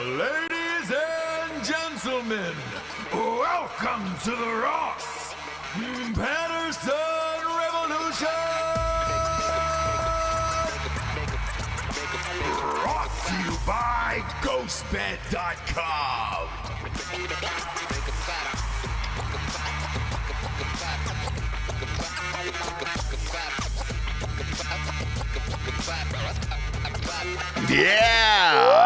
Ladies and gentlemen, welcome to the Ross Patterson Revolution! Brought to you by GhostBed.com. Yeah!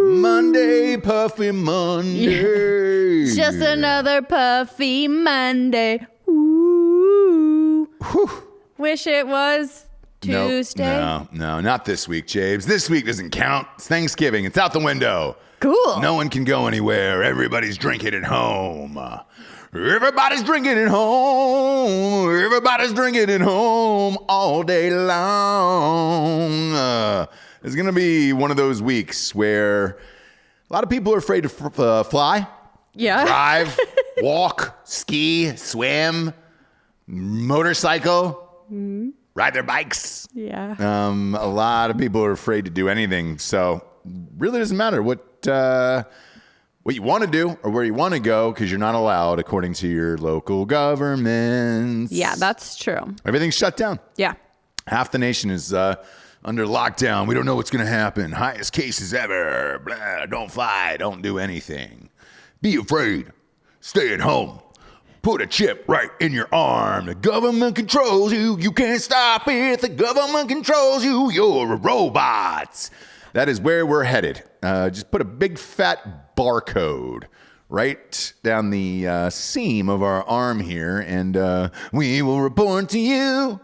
Monday, Puffy Monday. Yeah. Just another Puffy Monday. Ooh. Wish it was Tuesday. No, not this week, James. This week doesn't count. It's Thanksgiving. It's out the window. Cool. No one can go anywhere. Everybody's drinking at home. Everybody's drinking at home. Everybody's drinking at home all day long. It's going to be one of those weeks where a lot of people are afraid to fly, drive, walk, ski, swim, motorcycle, ride their bikes. Yeah. A lot of people are afraid to do anything. So really doesn't matter what you want to do or where you want to go, because you're not allowed according to your local governments. Yeah, that's true. Everything's shut down. Yeah. Half the nation is under lockdown. We don't know what's going to happen. Highest cases ever. Blah, don't fly. Don't do anything. Be afraid. Stay at home. Put a chip right in your arm. The government controls you. You can't stop it. The government controls you. You're a robot. That is where we're headed. Just put a big fat barcode right down the seam of our arm here, and we will report to you.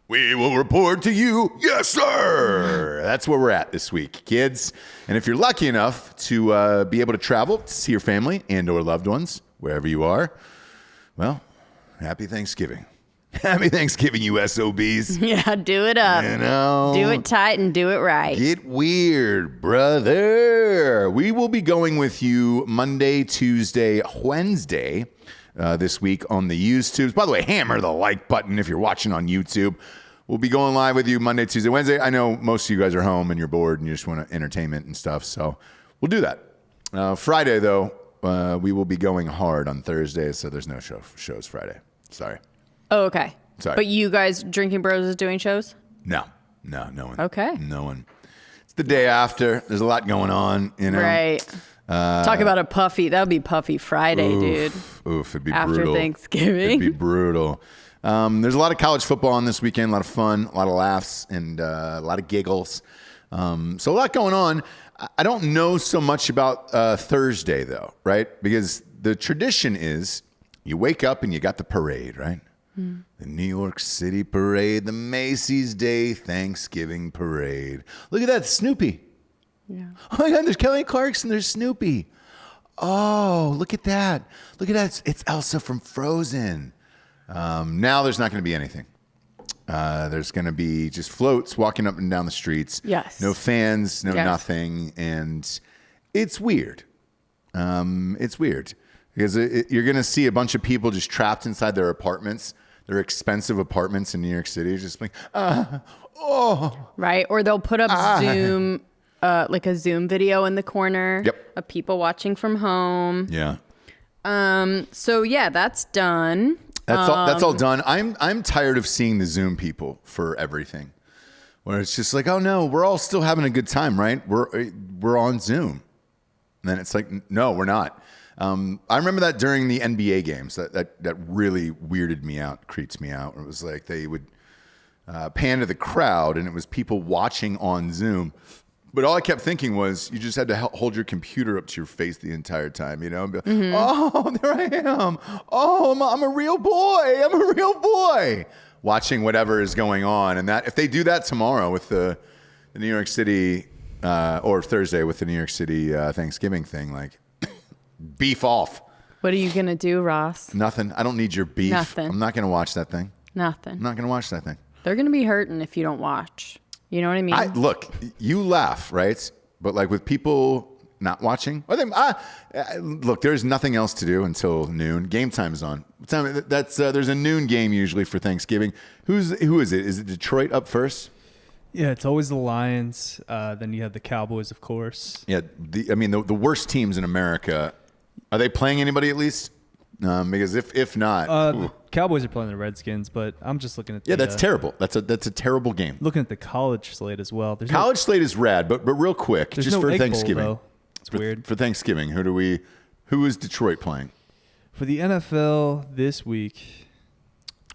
We will report to you. Yes, sir. That's where we're at this week, kids. And if you're lucky enough to be able to travel to see your family and or loved ones, wherever you are, well, happy Thanksgiving. Happy Thanksgiving, you SOBs. Yeah, do it up. You know, do it tight and do it right. Get weird, brother. We will be going with you Monday, Tuesday, Wednesday this week on the YouTubes. By the way, hammer the like button if you're watching on YouTube. We'll be going live with you Monday, Tuesday, Wednesday. I know most of you guys are home and you're bored and you just want entertainment and stuff, so we'll do that. Friday, though, we will be going hard on Thursday, so there's no shows Friday. Sorry. Oh, okay. Sorry. But you guys, Drinkin Bros, is doing shows? No one. Okay. No one. It's the day after. There's a lot going on, you know. Right. Talk about a puffy. That would be Puffy Friday, dude. It'd be after brutal. After Thanksgiving. It'd be brutal. There's a lot of college football on this weekend, a lot of fun, a lot of laughs, and a lot of giggles. So a lot going on. I don't know so much about Thursday, though, right? Because the tradition is you wake up and you got the parade, right? The New York City parade, the Macy's Day Thanksgiving parade. Look at that, Snoopy. Yeah. Oh my God, there's Kelly Clarkson, there's Snoopy. Oh, look at that. Look at that. It's Elsa from Frozen. Now there's not going to be anything. There's going to be just floats walking up and down the streets. Yes. No fans, no nothing. And it's weird. It's weird. Because you're going to see a bunch of people just trapped inside their apartments, their expensive apartments in New York City, just like, Right. Or they'll put up Zoom, like a Zoom video in the corner of people watching from home. Yeah. So yeah, that's done. That's all done. I'm tired of seeing the Zoom people for everything, where it's just like, oh no, we're all still having a good time, right? We're on Zoom, and then it's like, no, we're not. I remember that during the NBA games, that really weirded me out, creeps me out. It was like they would pan to the crowd, and it was people watching on Zoom. But all I kept thinking was you just had to hold your computer up to your face the entire time, you know? And be like, oh, there I am. Oh, I'm a real boy. I'm a real boy. Watching whatever is going on. And that if they do that tomorrow with the New York City, or Thursday with the New York City Thanksgiving thing, like, beef off. What are you going to do, Ross? Nothing. I don't need your beef. Nothing. I'm not going to watch that thing. Nothing. I'm not going to watch that thing. They're going to be hurting if you don't watch. You know what I mean? Look, you laugh, right? But like with people not watching, look, there's nothing else to do until noon. Game time is on. There's a noon game usually for Thanksgiving. Who is it? Is it Detroit up first? Yeah, it's always the Lions. Then you have the Cowboys, of course. Yeah, the worst teams in America. Are they playing anybody at least? Because if not, the Cowboys are playing the Redskins, but I'm just looking at. That's terrible. That's a terrible game. Looking at the college slate as well. College slate is rad, but real quick, just for Thanksgiving. Bowl, it's weird. For Thanksgiving, who is Detroit playing? For the NFL this week.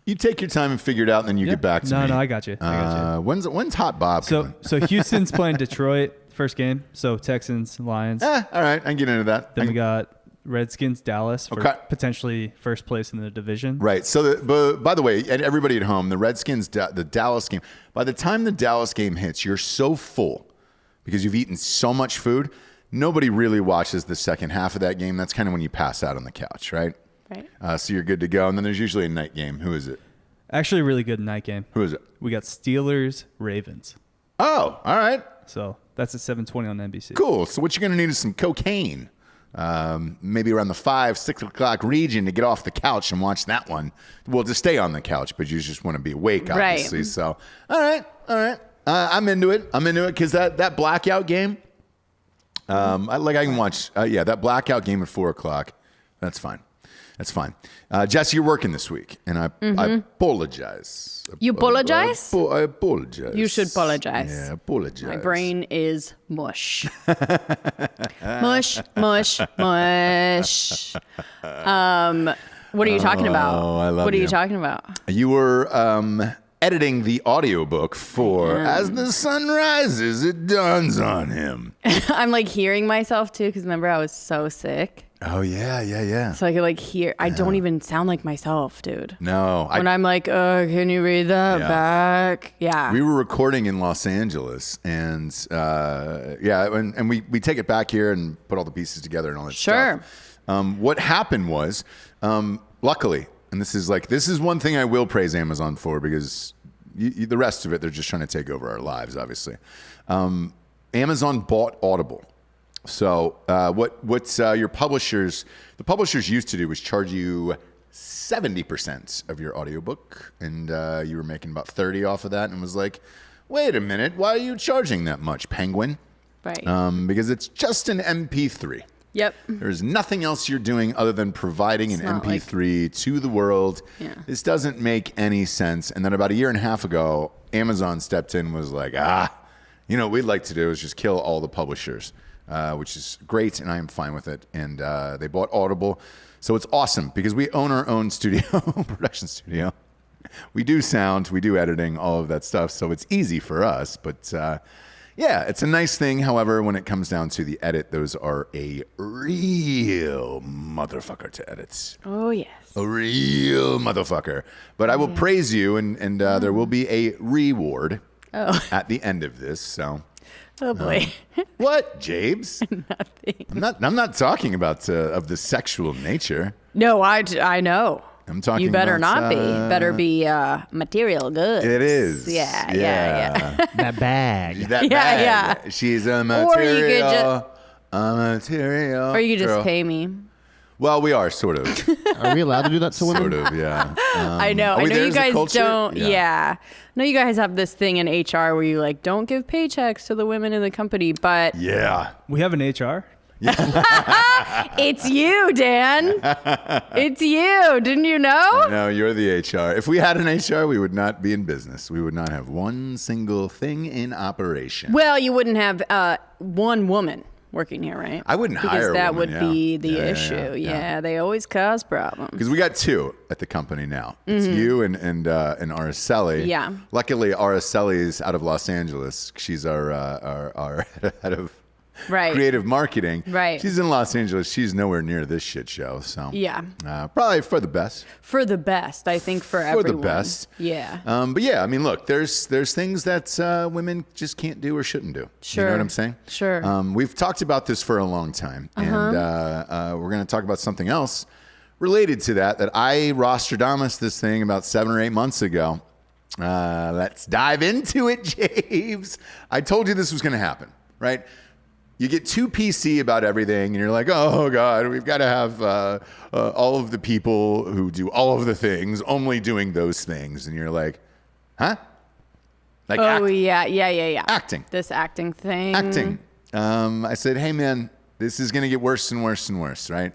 You take your time and figure it out, and then you get back to me. No, I got you. When's Hot Bob coming? So Houston's playing Detroit first game. So Texans, Lions. All right, I can get into that. Then we got Redskins, Dallas for potentially first place in the division. Right. So, by the way, and everybody at home, the Redskins, the Dallas game. By the time the Dallas game hits, you're so full because you've eaten so much food. Nobody really watches the second half of that game. That's kind of when you pass out on the couch, right? Right. So you're good to go. And then there's usually a night game. Who is it? Actually, a really good night game. Who is it? We got Steelers, Ravens. Oh, all right. So that's at 7:20 on NBC. Cool. So what you're going to need is some cocaine. Maybe around the 5-6 o'clock region to get off the couch and watch that one. Well, to stay on the couch, but you just want to be awake, obviously. Right. So, all right. I'm into it because that blackout game. I can watch. That blackout game at 4 o'clock. That's fine. Jessie, you're working this week, and I apologize. You apologize? I apologize. You should apologize. Yeah, apologize. My brain is mush. Mush, mush, mush. What are you talking about? Oh, I love What are you. you talking about? You were editing the audiobook for As the Sun Rises, It Dawns on Him. I'm like hearing myself too, because remember I was so sick. Oh, yeah. So I could like hear. I don't even sound like myself, dude. No. When I'm like, can you read that back? Yeah. We were recording in Los Angeles, and and we take it back here and put all the pieces together and all that stuff. What happened was, luckily, and this is one thing I will praise Amazon for, because the rest of it, they're just trying to take over our lives, obviously. Amazon bought Audible. So what's your publishers, the publishers used to do was charge you 70% of your audiobook, and you were making about 30 off of that, and was like, wait a minute, why are you charging that much, Penguin? Right. Because it's just an MP3. Yep. There's nothing else you're doing other than providing an MP3 to the world. Yeah. This doesn't make any sense. And then about a year and a half ago, Amazon stepped in and was like, what we'd like to do is just kill all the publishers. Which is great, and I am fine with it. And they bought Audible. So it's awesome because we own our own studio, production studio. We do sound, we do editing, all of that stuff. So it's easy for us. But it's a nice thing. However, when it comes down to the edit, those are a real motherfucker to edit. Oh, yes. A real motherfucker. But I will praise you, and there will be a reward at the end of this. So... Oh boy. What, Jabes? Nothing. I'm not talking about of the sexual nature. No, I know. I'm talking. You better about, not be. Better be material goods. It is. Yeah. That bag. That bag. Yeah. She's a material. Material. Or you could just girl. pay me. Well, we are sort of. Are we allowed to do that to women? Sort of, yeah. I know you guys don't. Yeah. No, you guys have this thing in HR where you don't give paychecks to the women in the company, but Yeah. We have an HR. it's you, Dan. It's you. Didn't you know? No, you're the HR. If we had an HR, we would not be in business. We would not have one single thing in operation. Well, you wouldn't have one woman working here, right? I wouldn't because hire a that woman, would be the issue. Yeah, they always cause problems. Because we got two at the company now. It's you and Araceli. Yeah. Luckily, Araceli's out of Los Angeles. She's our head of creative marketing. Right. She's in Los Angeles. She's nowhere near this shit show. So yeah. Probably for the best. For the best, I think, for everyone. For the best. Yeah. But yeah, I mean, look, there's things that women just can't do or shouldn't do. Sure. You know what I'm saying? Sure. We've talked about this for a long time, and we're going to talk about something else related to that I Rostradamus this thing about 7 or 8 months ago. Let's dive into it, James. I told you this was going to happen, right? You get too PC about everything, and you're like, oh, God, we've got to have all of the people who do all of the things only doing those things. And you're like, huh? Like yeah. Acting. This acting thing. Acting. I said, hey, man, this is going to get worse and worse and worse, right?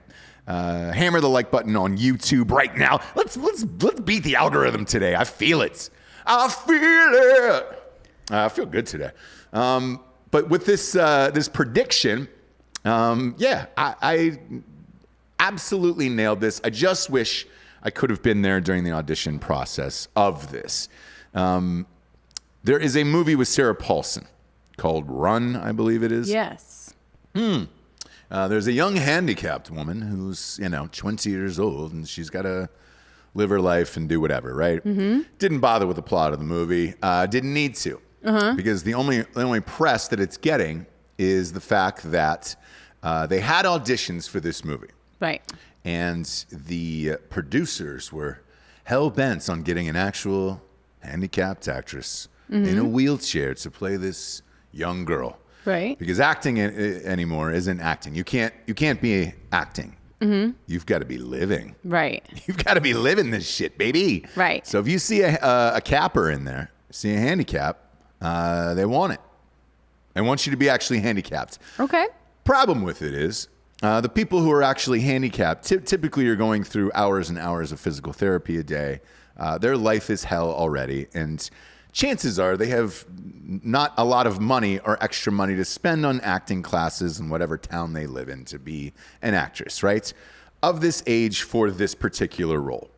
Hammer the like button on YouTube right now. Let's beat the algorithm today. I feel it. I feel good today. But with this prediction, I absolutely nailed this. I just wish I could have been there during the audition process of this. There is a movie with Sarah Paulson called Run, I believe it is. Yes. There's a young handicapped woman who's, 20 years old, and she's got to live her life and do whatever, right? Mm-hmm. Didn't bother with the plot of the movie. Didn't need to. Because the only press that it's getting is the fact that they had auditions for this movie. Right. And the producers were hell-bent on getting an actual handicapped actress in a wheelchair to play this young girl. Right. Because acting anymore isn't acting. You can't be acting. You've got to be living. Right. You've got to be living this shit, baby. Right. So if you see a capper in there, see a handicap, they want it. They want you to be actually handicapped. Okay. Problem with it is the people who are actually handicapped typically are going through hours and hours of physical therapy a day. Their life is hell already. And chances are they have not a lot of money or extra money to spend on acting classes in whatever town they live in to be an actress, right? Of this age for this particular role.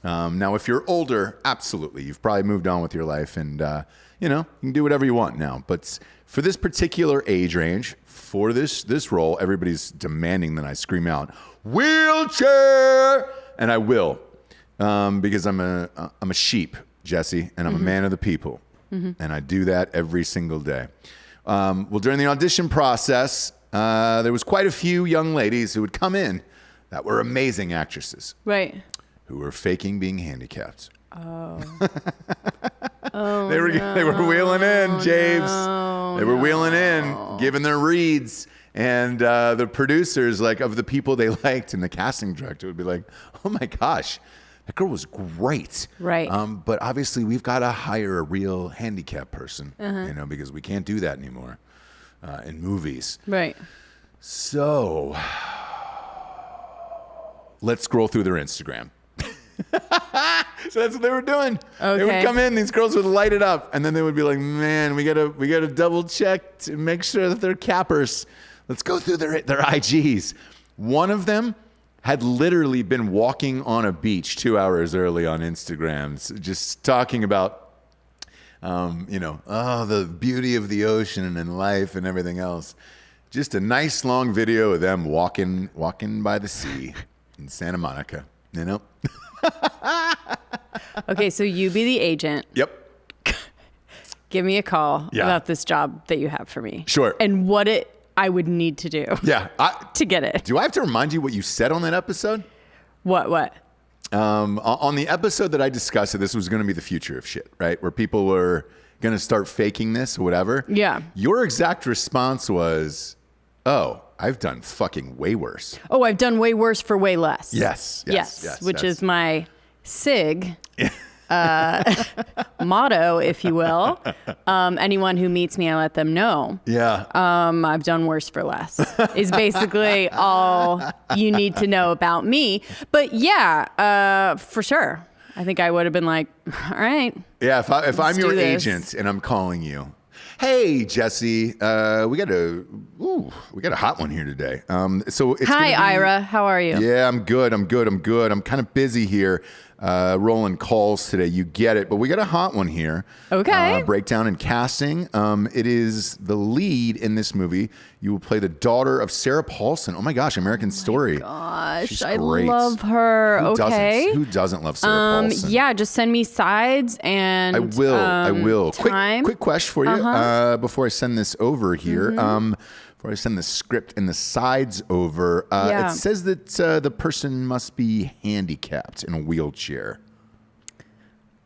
Now, if you're older, absolutely. You've probably moved on with your life and, you can do whatever you want now. But for this particular age range, for this role, everybody's demanding that I scream out, wheelchair! And I will, because I'm a sheep, Jessie, and I'm a man of the people. And I do that every single day. Well, during the audition process, there was quite a few young ladies who would come in that were amazing actresses. Right. Who were faking being handicapped. Oh. They were wheeling in, James. They were wheeling in, giving their reads. And the producers, of the people they liked, and the casting director would be like, oh my gosh, that girl was great. Right. But obviously we've got to hire a real handicapped person, because we can't do that anymore in movies. Right. So let's scroll through their Instagram. So that's what they were doing. Okay. They would come in, these girls would light it up, and then they would be like, man, we gotta double check to make sure that they're cappers. Let's go through their IGs. One of them had literally been walking on a beach 2 hours early on Instagram, just talking about the beauty of the ocean and life and everything else. Just a nice long video of them walking by the sea in Santa Monica, Okay, so you be the agent. Yep. Give me a call about this job that you have for me. Sure. And what I would need to do. Yeah. To get it. Do I have to remind you what you said on that episode? What? On the episode that I discussed, that this was going to be the future of shit, right? Where people were going to start faking this or whatever. Yeah. Your exact response was, oh, I've done fucking way worse. Oh, I've done way worse for way less. Yes. Which is my SIG motto, if you will. Anyone who meets me, I let them know. Yeah. I've done worse for less is basically all you need to know about me. But yeah, for sure. I think I would have been like, all right. Yeah, if I'm your agent and I'm calling you, hey, Jessie, we got a hot one here today. So it's Hi, Ira. How are you? Yeah, I'm good. I'm kind of busy here, rolling calls today. You get it. But we got a hot one here. Okay. Breakdown and casting. It is the lead in this movie. You will play the daughter of Sarah Paulson. Oh my gosh, American Story. Gosh, She's I great. love her. Who doesn't love Sarah Paulson? Yeah, just send me sides and I will. Time. Quick question for you before I send this over here. Before I send the script and the sides over, it says that the person must be handicapped in a wheelchair.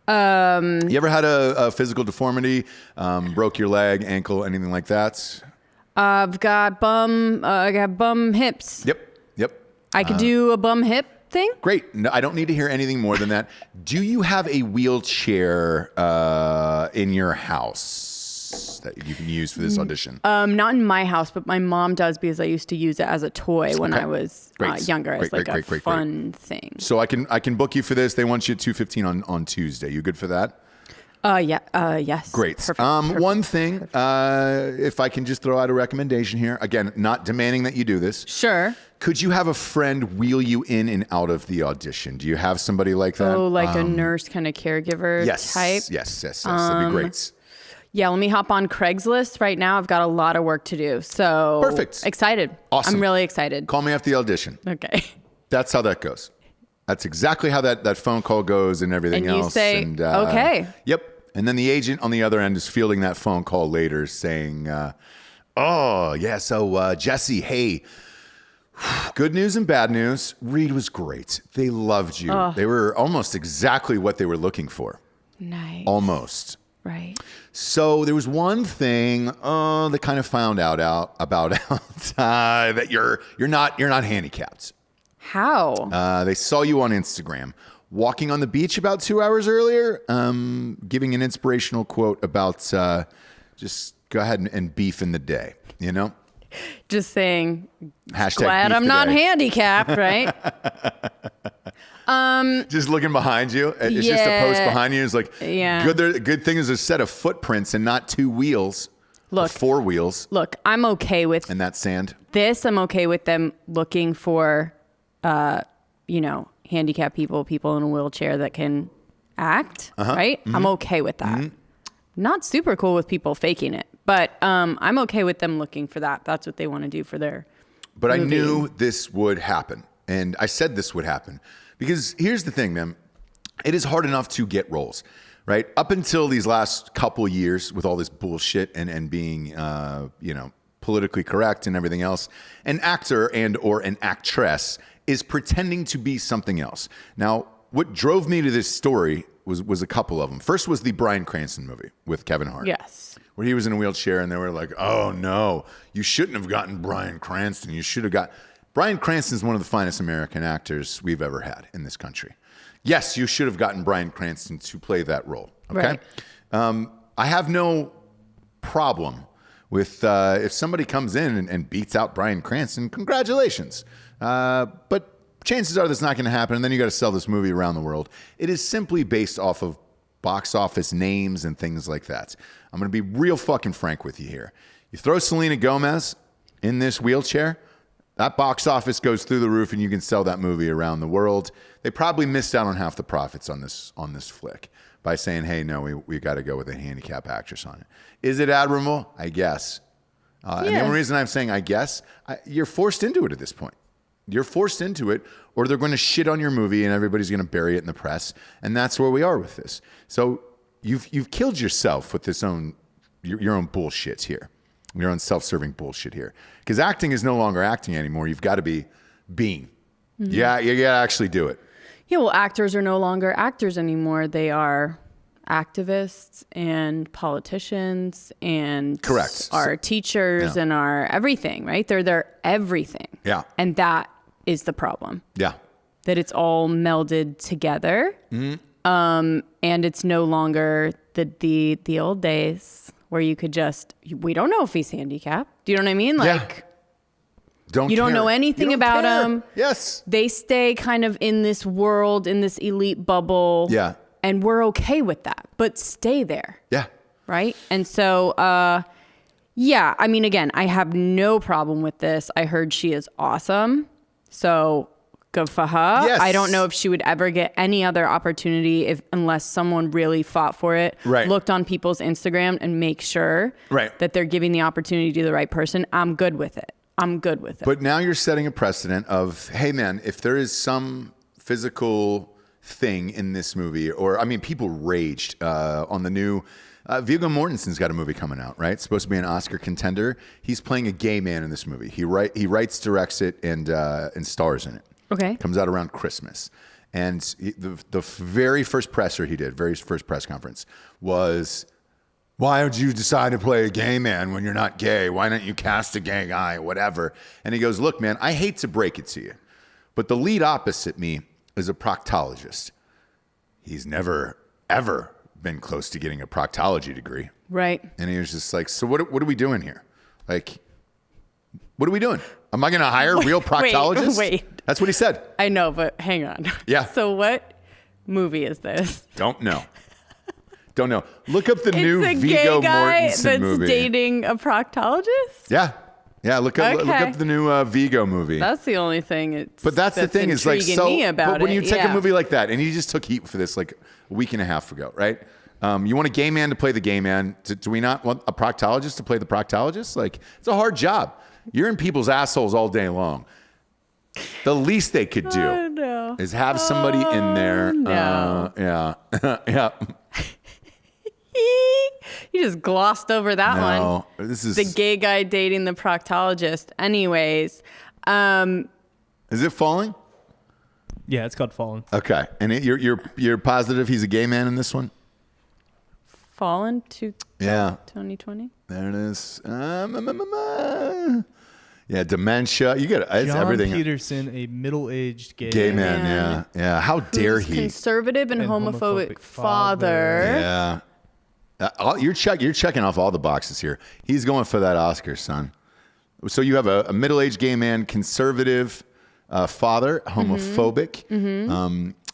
You ever had a physical deformity, broke your leg, ankle, anything like that? I've got bum hips. Yep. I could do a bum hip thing. Great. No, I don't need to hear anything more than that. Do you have a wheelchair in your house that you can use for this audition? Not in my house, but my mom does because I used to use it as a toy when I was younger as a fun thing. So I can book you for this. They want you at 2:15 on Tuesday. You good for that? Yes. Great. Perfect. One thing, if I can just throw out a recommendation here, again, not demanding that you do this. Sure. Could you have a friend wheel you in and out of the audition? Do you have somebody like that? Oh, like a nurse kind of caregiver type? Yes. That'd be great. Yeah, let me hop on Craigslist right now. I've got a lot of work to do. So perfect. Excited. Awesome. I'm really excited. Call me after the audition. Okay. That's how that goes. That's exactly how that phone call goes and everything else. And you say, okay. Yep. And then the agent on the other end is fielding that phone call later saying, Jessie, hey, good news and bad news. Reed was great. They loved you. They were almost exactly what they were looking for. Nice. Almost. Right. So there was one thing they kind of found out about that you're not handicapped. How? They saw you on Instagram walking on the beach about 2 hours earlier, giving an inspirational quote about just go ahead and beef in the day, you know? Just saying, Hashtag glad I'm not handicapped, right? Just looking behind you. It's just a post behind you. It's like, good thing is a set of footprints and not two wheels. Look, 4 wheels. Look, I'm okay with and that sand. I'm okay with them looking for, handicapped people in a wheelchair that can act, right? Mm-hmm. I'm okay with that. Mm-hmm. Not super cool with people faking it, but I'm okay with them looking for that. That's what they want to do for their But movie. I knew this would happen, and I said this would happen. Because here's the thing, man. It is hard enough to get roles, right? Up until these last couple years with all this bullshit and being, politically correct and everything else, an actor and or an actress is pretending to be something else. Now, what drove me to this story was a couple of them. First was the Bryan Cranston movie with Kevin Hart. Yes. Where he was in a wheelchair and they were like, oh no, you shouldn't have gotten Bryan Cranston. You should have got... Bryan Cranston is one of the finest American actors we've ever had in this country. Yes, you should have gotten Bryan Cranston to play that role. Okay. Right. I have no problem with if somebody comes in and beats out Bryan Cranston, congratulations. But chances are that's not going to happen. And then you got to sell this movie around the world. It is simply based off of box office names and things like that. I'm going to be real fucking frank with you here. You throw Selena Gomez in this wheelchair, that box office goes through the roof and you can sell that movie around the world. They probably missed out on half the profits on this flick by saying, hey, no, we got to go with a handicap actress on it. Is it admirable? I guess. And the only reason I'm saying I guess, you're forced into it at this point. You're forced into it, or they're going to shit on your movie and everybody's going to bury it in the press. And that's where we are with this. So you've killed yourself with your own bullshit here. Your own self-serving bullshit here. Because acting is no longer acting anymore. You've got to be being. Mm-hmm. Yeah, you got to actually do it. Yeah, well, actors are no longer actors anymore. They are activists and politicians and our teachers and our everything, right? They're their everything. Yeah. And that is the problem. Yeah. That it's all melded together. Mm-hmm. And it's no longer the old days where you could we don't know if he's handicapped. Do you know what I mean? Like, you don't know anything about him. Yes. They stay kind of in this world, in this elite bubble. Yeah. And we're okay with that, but stay there. Yeah. Right. And so, I mean, again, I have no problem with this. I heard she is awesome. So good for her. Yes. I don't know if she would ever get any other opportunity unless someone really fought for it, looked on people's Instagram and make sure that they're giving the opportunity to the right person. I'm good with it. But now you're setting a precedent of, hey man, if there is some physical thing in this movie, or, I mean, people raged on the new, Viggo Mortensen's got a movie coming out, right? It's supposed to be an Oscar contender. He's playing a gay man in this movie. He writes, directs it, and stars in it. Okay. Comes out around Christmas. And the very first presser he did, very first press conference, was, why would you decide to play a gay man when you're not gay? Why don't you cast a gay guy, whatever? And he goes, look, man, I hate to break it to you, But the lead opposite me is a proctologist. He's never, ever been close to getting a proctology degree. Right. And he was just like, so what are we doing here? Like, what are we doing? Am I going to hire real proctologists? Wait. That's what he said. I know, but hang on. Yeah. So what movie is this? Don't know. Look up the new It's a Viggo gay guy Mortensen that's movie. dating a proctologist? Yeah. Look up the new Viggo movie. That's the only thing. But that's the thing is like, so me about but when you take yeah. a movie like that, and he just took heat for this like a week and a half ago, right? You want a gay man to play the gay man. Do we not want a proctologist to play the proctologist? Like, it's a hard job. You're in people's assholes all day long. The least they could do is have somebody in there. No. Yeah. You just glossed over that one. No, this is the gay guy dating the proctologist. Anyways, is it Falling? Yeah, it's called Fallen. Okay, and you're positive he's a gay man in this one? Fallen to Yeah. 2020. There it is. Yeah, dementia. You get it's John everything. Peterson, a middle-aged Gay man. Yeah. How dare he? Conservative and homophobic father. Yeah. You're checking off all the boxes here. He's going for that Oscar, son. So you have a middle-aged gay man, conservative father, homophobic,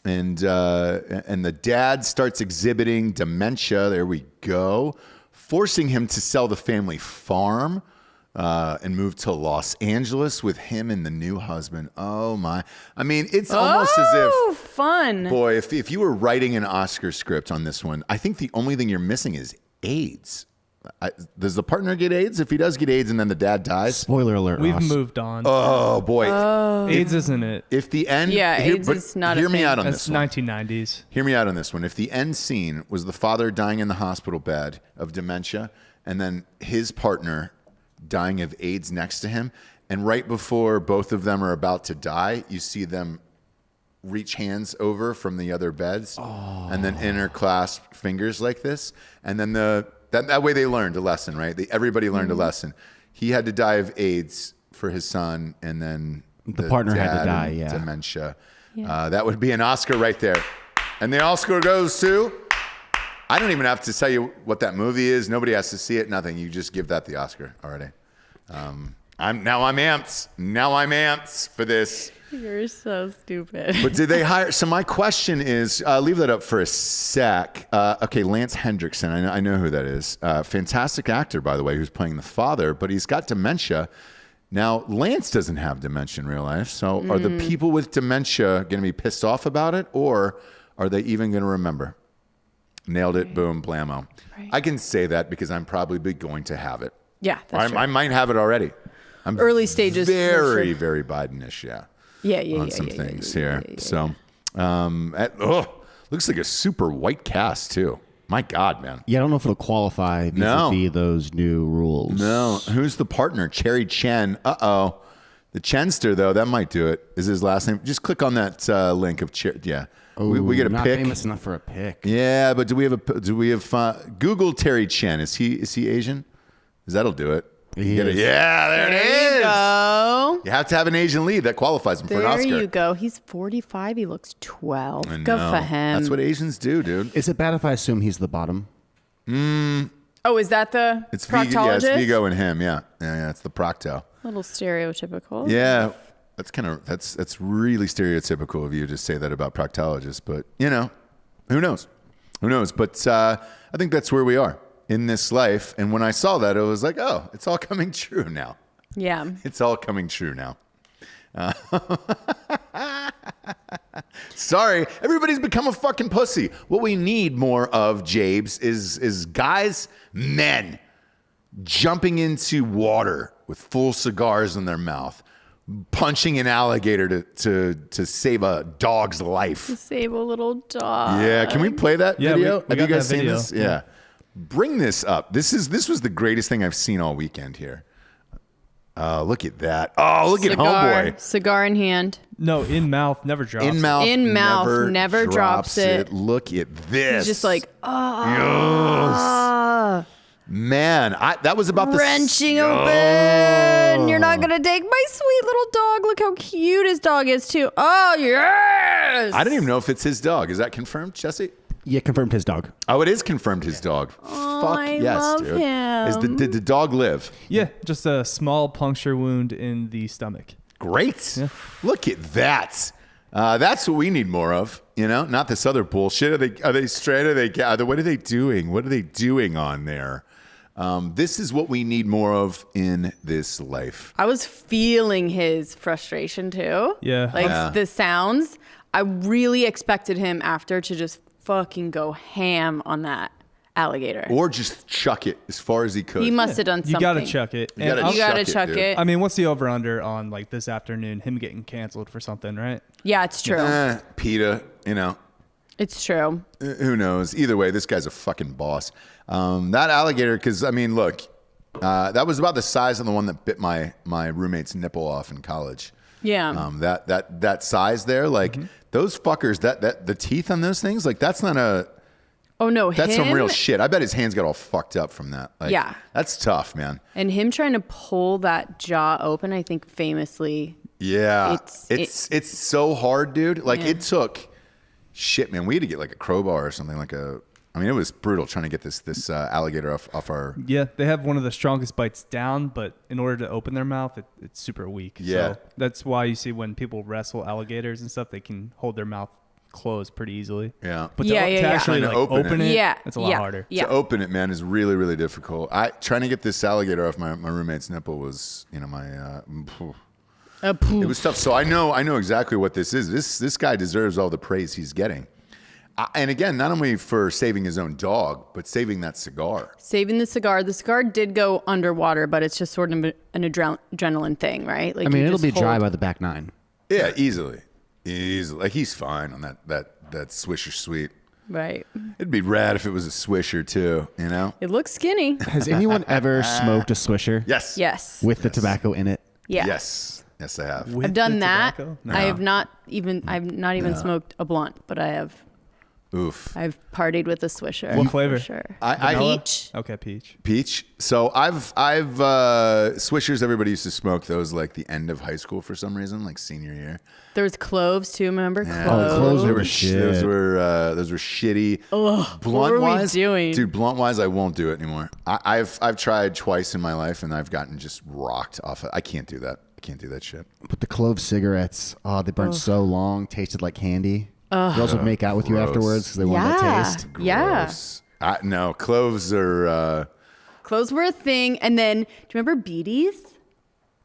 and the dad starts exhibiting dementia. There we go, forcing him to sell the family farm and move to Los Angeles with him and the new husband. Oh my! I mean, it's almost as if fun. Boy, if you were writing an Oscar script on this one, I think the only thing you're missing is AIDS. Does the partner get AIDS? If he does get AIDS and then the dad dies? Spoiler alert, We've Ross. moved on. Oh, boy. AIDS isn't it? If the end... Yeah, AIDS is not a Hear me thing. out on That's this one. 1990s. Hear me out on this one. If the end scene was the father dying in the hospital bed of dementia and then his partner dying of AIDS next to him, and right before both of them are about to die, you see them reach hands over from the other beds and then interclasp fingers like this, and then that way they learned a lesson, right? Everybody learned a lesson. He had to die of AIDS for his son, and then The partner had to dad die, and yeah. dementia. That would be an Oscar right there. And the Oscar goes to... I don't even have to tell you what that movie is. Nobody has to see it. Nothing. You just give that the Oscar already. I'm amped for this. You're so stupid. But did they hire? So my question is, leave that up for a sec. Okay, Lance Hendrickson. I know who that is. Fantastic actor, by the way, who's playing the father, but he's got dementia. Now, Lance doesn't have dementia in real life. So are the people with dementia going to be pissed off about it, or are they even going to remember? Nailed it. Boom, blammo. Right. I can say that because I'm probably going to have it. Yeah, that's true. I might have it already. I'm Early stages. very, for sure. very Biden-ish, yeah. Yeah. On some things here. So, looks like a super white cast too. My God, man. Yeah, I don't know if it'll qualify vis-a-vis those new rules. No. Who's the partner? Cherry Chen. Uh-oh. The Chenster, though, that might do it. Is his last name? Just click on that link of Cherry. Yeah. We get a not pick. famous enough for a pick. Yeah, but do we have Google Terry Chen? Is he Asian? Because that'll do it. He is. Yeah, there it is. You go. You have to have an Asian lead that qualifies him for an Oscar. There you go. He's 45. He looks 12. I Go know. for him. That's what Asians do, dude. Is it bad if I assume he's the bottom? Oh, is that the It's proctologist? Vigo, yeah, it's Vigo and him. Yeah, it's the procto. A little stereotypical. Yeah, that's really stereotypical of you to say that about proctologists. But who knows? But I think that's where we are in this life. And when I saw that, it was like, oh, it's all coming true now. Yeah. It's all coming true now. Sorry, everybody's become a fucking pussy. What we need more of, Jabes, is guys, men, jumping into water with full cigars in their mouth, punching an alligator to save a dog's life. Save a little dog. Yeah, can we play that Yeah, video? we Have you got guys that seen video. this? Yeah. Bring this up. This was the greatest thing I've seen all weekend here. Look at that. Oh, look at homeboy. Cigar in hand. No, in mouth, never drops. In mouth, In mouth, never drops it. Look at this. He's just like, Yes. Man, that was about wrenching open. You're not gonna take my sweet little dog. Look how cute his dog is too. Oh yes. I don't even know if it's his dog. Is that confirmed, Jessie? Yeah, confirmed his dog. Oh, it is confirmed his dog. Fuck I yes, love dude. him. Did the dog live? Yeah, just a small puncture wound in the stomach. Great. Yeah. Look at that. That's what we need more of. Not this other bullshit. Are they straight? What are they doing? What are they doing on there? This is what we need more of in this life. I was feeling his frustration too. Yeah. The sounds. I really expected him after to just fucking go ham on that alligator. Or just chuck it as far as he could. He must have done something. You gotta chuck it. You gotta chuck it. I mean, what's the over/under on like this afternoon? Him getting canceled for something, right? Yeah, it's true. PETA, It's true. Who knows? Either way, this guy's a fucking boss. That alligator, because, I mean, look, that was about the size of the one that bit my roommate's nipple off in college. Yeah. That size there, like, those fuckers, the teeth on those things, like, that's not a... Oh, no, that's some real shit. I bet his hands got all fucked up from that. Like, yeah. That's tough, man. And him trying to pull that jaw open, I think famously... Yeah. It's so hard, dude. Like, it took... Shit, man. We had to get, like, a crowbar or something, it was brutal trying to get this alligator off our... Yeah, they have one of the strongest bites down, but in order to open their mouth, it's super weak. Yeah. So that's why you see when people wrestle alligators and stuff, they can hold their mouth closed pretty easily. Yeah. But to actually Trying to open it, yeah, it's a lot harder. Yeah. To open it, man, is really, really difficult. Trying to get this alligator off my roommate's nipple was, it was tough. So I know exactly what this is. This guy deserves all the praise he's getting. And again, not only for saving his own dog, but saving that cigar. Saving the cigar. The cigar did go underwater, but it's just sort of an adrenaline thing, right? Like it'll be dry by the back nine. Yeah, easily. Like, he's fine on that Swisher Sweet. Right. It'd be rad if it was a Swisher too, It looks skinny. Has anyone ever smoked a Swisher? Yes. Yes. With the tobacco in it? Yeah. Yes, I have. With I've done the that. tobacco? No. I've not even smoked a blunt, but I have. Oof. I've partied with a Swisher. What flavor? For sure. Peach. Okay, peach. Peach. So I've Swishers. Everybody used to smoke those like the end of high school for some reason, like senior year. There was cloves too. Remember cloves? Oh, cloves They were shit. Those were shitty. Ugh, Blunt what are wise, we doing? dude. Blunt wise, I won't do it anymore. I've tried twice in my life, and I've gotten just rocked off. I can't do that. I can't do that shit. But the clove cigarettes, they burnt so long, tasted like candy. Girls would make out with you afterwards because they wanted that taste. Gross. No, cloves are... Cloves were a thing. And then, do you remember beaties?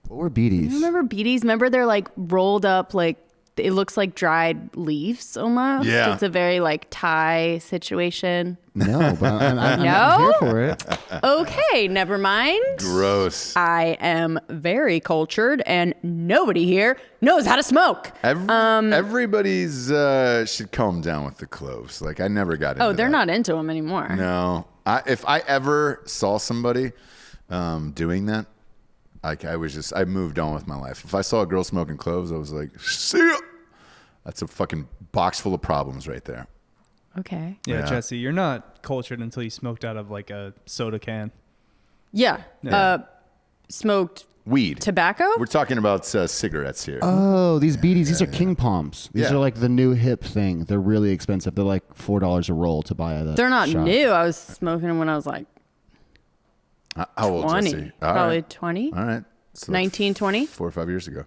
What were beaties? Remember beaties? Remember they're like rolled up, like it looks like dried leaves almost. Yeah. It's a very like Thai situation. No, but I'm here for it. Okay, never mind. Gross. I am very cultured, and nobody here knows how to smoke. Everybody's should calm down with the cloves. Like, I never got into Oh, they're that. not into them anymore. No. If I ever saw somebody doing that, I moved on with my life. If I saw a girl smoking cloves, I was like, see ya. That's a fucking box full of problems right there. Okay. Yeah, Yeah. Jesse, you're not cultured until you smoked out of like a soda can. Yeah. Smoked Weed. tobacco? We're talking about cigarettes here. Oh, these beaties, these are king palms. These Yeah. are like the new hip thing. They're really expensive. They're like $4 a roll to buy at that They're not shop. new. I was smoking them when I was like How old, 20. Jesse? All Probably right. 20. All right. So 19, 20. 4 or 5 years ago.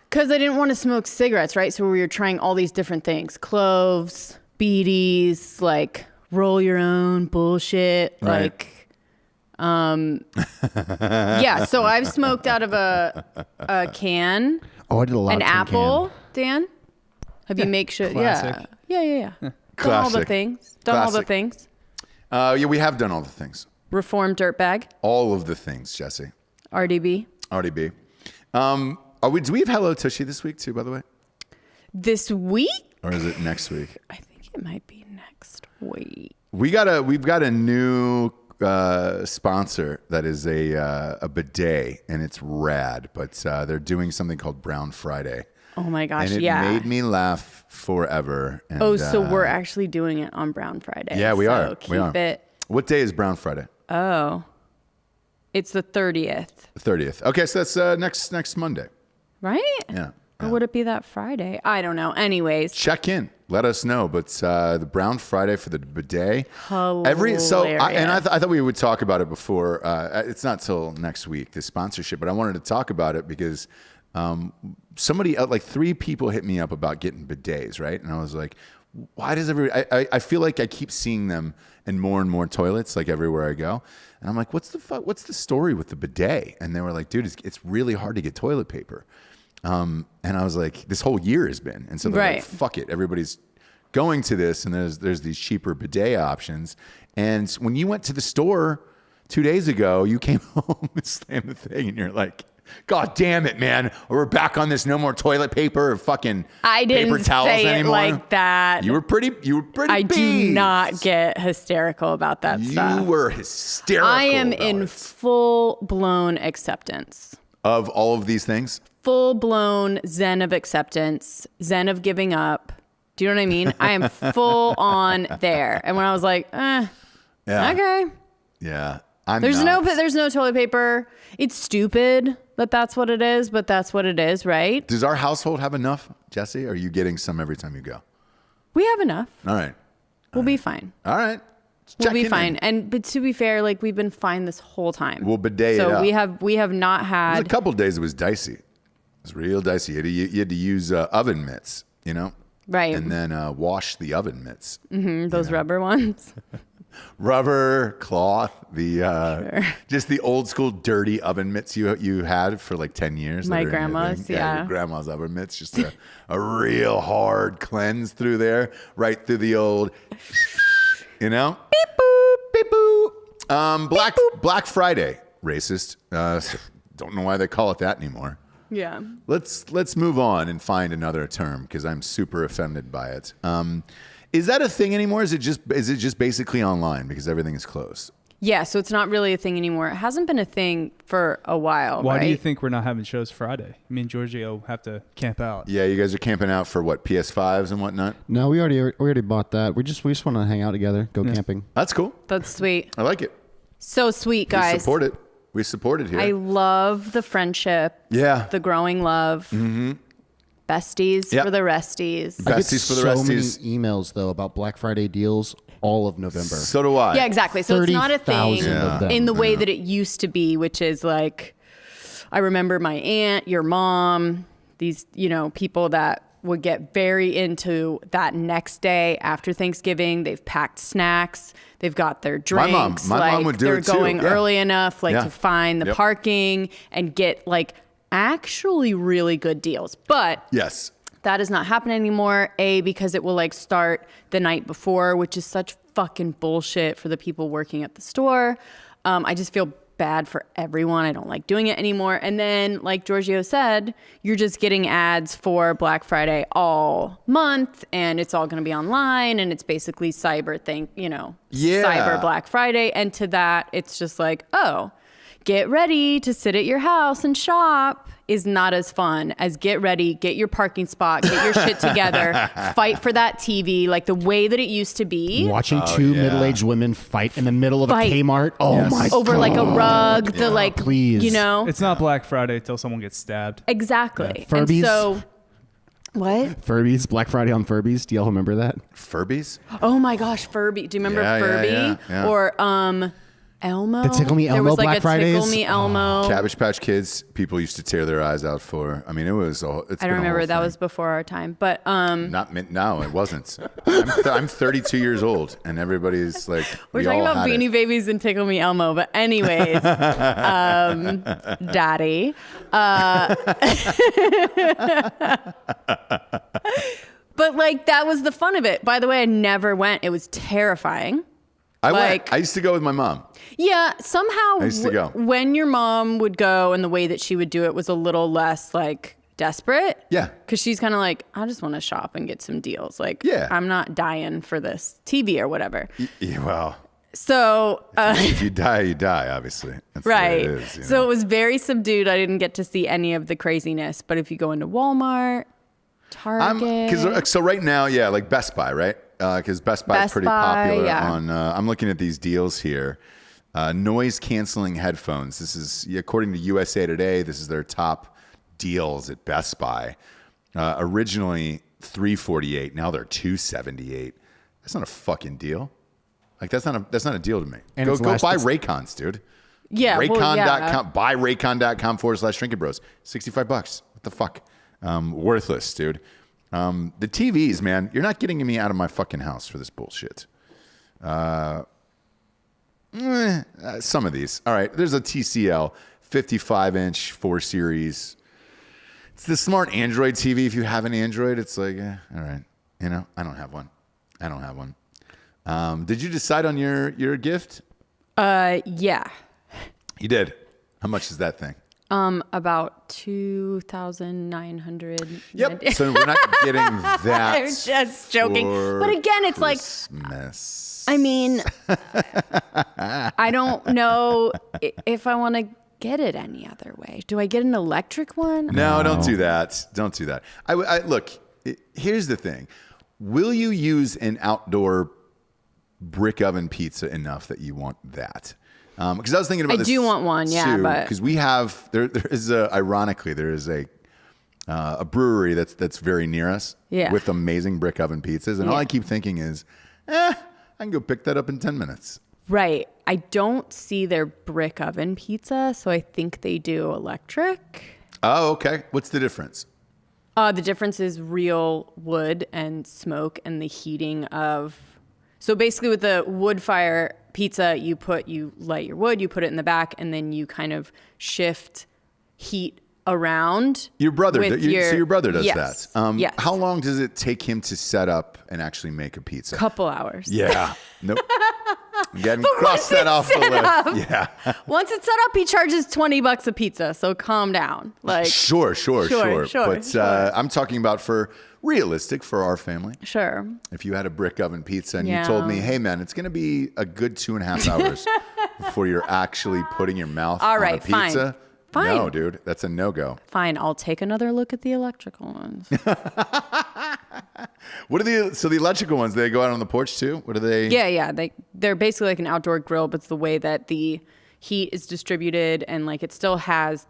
Because I didn't want to smoke cigarettes, right? So we were trying all these different things. Cloves, beaties, like roll your own bullshit. Right. Like, yeah. So I've smoked out of a can, Oh, I did a lot an of tin apple, can. Dan. Have you make sure? Classic. Yeah. Done all the Classic. things. Done all the Classic. things. Yeah, we have done all the things. Reformed dirtbag. All of the things, Jesse. RDB. RDB. Do we have Hello Tushy this week too, by the way? This week? Or is it next week? I think it might be next week. We've got a new sponsor that is a bidet, and it's rad. But they're doing something called Brown Friday, Oh my gosh, and it yeah. made me laugh forever. And, so we're actually doing it on Brown Friday. yeah, we so are. Keep We are. it. What day is Brown Friday? Oh, It's the 30th. The 30th. Okay, so that's next Monday. Right? Yeah. Or would it be that Friday? I don't know. Anyways. Check in. Let us know. But the Brown Friday for the bidet. Hilarious. I thought we would talk about it before. It's not till next week, the sponsorship. But I wanted to talk about it because somebody, like 3 people hit me up about getting bidets, right? And I was like, why does I feel like I keep seeing them in more and more toilets, like everywhere I go. And I'm like, what's the story with the bidet? And they were like, dude, it's really hard to get toilet paper. And I was like, this whole year has been. And so they're like, fuck it. Everybody's going to this, and there's these cheaper bidet options. And when you went to the store 2 days ago, you came home and slammed the thing, and you're like, God damn it, man. We're back on this no more toilet paper or fucking paper towels say anymore. It like that. You were pretty I beefed. do not get hysterical about that stuff. You were hysterical. I am about in it. full-blown acceptance. Of all of these things? Full-blown zen of acceptance, zen of giving up. Do you know what I mean? I am full on there. And when I was like, Yeah. okay. Yeah. There's no toilet paper. It's stupid that that's what it is, but that's what it is, right? Does our household have enough, Jessie? Or are you getting some every time you go? We have enough. All right. We'll be fine. All right. We'll be fine. But to be fair, like we've been fine this whole time. We'll bidet it up. So we have not There had was a couple of days it was dicey. It was real dicey. You had to use oven mitts, you know? right. And then wash the oven mitts. Those rubber ones. Rubber, cloth, Sure. just the old school dirty oven mitts you had for like 10 years. My that are in your grandma's, thing. yeah. Your grandma's oven mitts, just a real hard cleanse through there, right through the old, you know? Beep boop, beep boop. Black Friday, racist. Don't know why they call it that anymore. Yeah. Let's move on and find another term because I'm super offended by it. Is that a thing anymore? Is it just basically online because everything is closed? Yeah, so it's not really a thing anymore. It hasn't been a thing for a while, Why right? do you think we're not having shows Friday? Me and Giorgio have to camp out. Yeah, you guys are camping out for what, PS5s and whatnot? No, we already bought that. We just want to hang out together, go camping. That's cool. That's sweet. I like it. So sweet, guys. We support it here. I love the friendship. Yeah. The growing love. Mm-hmm. Besties Yep. for the resties. Besties I get for the so resties. many emails though about Black Friday deals all of November. So do I. Yeah, exactly. So it's not a thing 30,000 of them. in the way that it used to be, which is like, I remember my aunt, your mom, these, people that would get very into that next day after Thanksgiving. They've packed snacks. They've got their drinks. My mom would do they're it too. going Yeah. early enough, Yeah. to find the Yep. parking and get actually really good deals. But Yes. that is not happening anymore. Because it will start the night before, which is such fucking bullshit for the people working at the store. I just feel bad for everyone. I don't like doing it anymore. And then, like Giorgio said, you're just getting ads for Black Friday all month, and it's all going to be online, and it's basically cyber cyber Black Friday. And to that, it's just like, oh, get ready to sit at your house and shop is not as fun as get ready, get your parking spot, get your shit together, fight for that TV like the way that it used to be. Watching two middle-aged women fight in the middle of a Kmart. Oh my god. Over a rug, Please. It's not Black Friday till someone gets stabbed. Exactly. Yeah. And Furbies. so, what? Furbies, Black Friday on Furbies. Do y'all remember that? Furbies? Oh my gosh, Furby. Do you remember Yeah, Furby? yeah. Or Elmo? The Tickle Me There Elmo was Black a Fridays? Tickle Me Elmo. Cabbage Patch Kids, people used to tear their eyes out for. I mean, it was all. I don't remember. That was before our time. But No, it wasn't. I'm 32 years old, and everybody's like, we're talking about Beanie Babies and Tickle Me Elmo. But anyways, Daddy. But that was the fun of it. By the way, I never went. It was terrifying. I used to go with my mom. Yeah, somehow I used to go. When your mom would go and the way that she would do it was a little less desperate. Yeah. Because she's kind of I just want to shop and get some deals. Yeah. I'm not dying for this TV or whatever. Yeah, well, So, if you die, you die, obviously. That's right. The way it is, So it was very subdued. I didn't get to see any of the craziness. But if you go into Walmart, Target. So right now, Best Buy, right? Because Best Buy is pretty popular yeah. on. I'm looking at these deals here. Noise canceling headphones. This is, according to USA Today, this is their top deals at Best Buy. Originally $348, now they're $278. That's not a fucking deal. Like that's not a deal to me. And go it's buy Raycons, dude. Yeah. Raycon.com, buy Raycon.com/Drinkin Bros. $65. What the fuck? Worthless, dude. The TVs, man, you're not getting me out of my fucking house for this bullshit. Some of these. All right, there's a TCL 55-inch 4 Series. It's the smart Android TV. If you have an Android, it's like, all right. You know, I don't have one. Did you decide on your gift? Yeah. You did. How much is that thing? About 2,900. Yep. So we're not getting that. I'm just joking. But again, it's Christmas. like, I mean, I don't know if I want to get it any other way. Do I get an electric one? No, don't do that. Don't do that. I look, here's the thing. Will you use an outdoor brick oven pizza enough that you want that? Because I was thinking about this. I do want one, yeah, too, but because we have ironically there is a brewery that's very near us with amazing brick oven pizzas, and all I keep thinking is, I can go pick that up in 10 minutes. Right. I don't see their brick oven pizza, so I think they do electric. Oh, okay. What's the difference? The difference is real wood and smoke and the heating of. So basically, with the wood fire pizza, you light your wood, you put it in the back, and then you kind of shift heat around. Your brother, so your brother does yes, that. Yes. How long does it take him to set up and actually make a pizza? Couple hours. Yeah. Nope. You hadn't crossed that off the list. Yeah. Once it's set up, he charges $20 a pizza. So calm down. Like sure. But sure. I'm talking about for our family. Sure. If you had a brick oven pizza and you told me, hey man, it's going to be a good 2.5 hours before you're actually putting your mouth on a pizza. Fine. No, dude, that's a no-go. Fine. I'll take another look at the electrical ones. What are so the electrical ones, they go out on the porch too? What are they? Yeah. They're basically like an outdoor grill, but it's the way that the heat is distributed and like it still has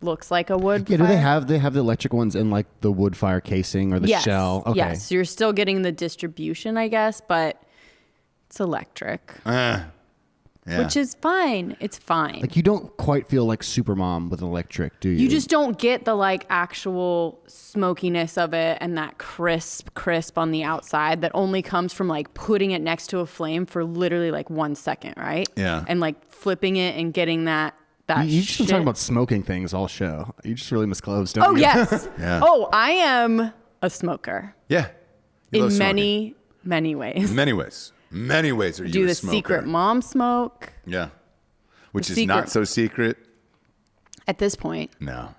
looks like a wood fire. Do they have the electric ones in like the wood fire casing or the shell? Okay. Yes. So you're still getting the distribution, I guess, but it's electric. Yeah. Which is fine. It's fine. Like you don't quite feel like Supermom with an electric, do you? You just don't get the like actual smokiness of it and that crisp on the outside that only comes from like putting it next to a flame for literally like 1 second, right? Yeah. And like flipping it and getting that You just been talking about smoking things all show. You just really misclosed, don't Oh, you? yes. Yeah. Oh, I am a smoker. Yeah. You love In smoking. many ways. Many ways are you Do a the smoker. secret mom smoke. Yeah. Which is secret. not so secret. At this point. No.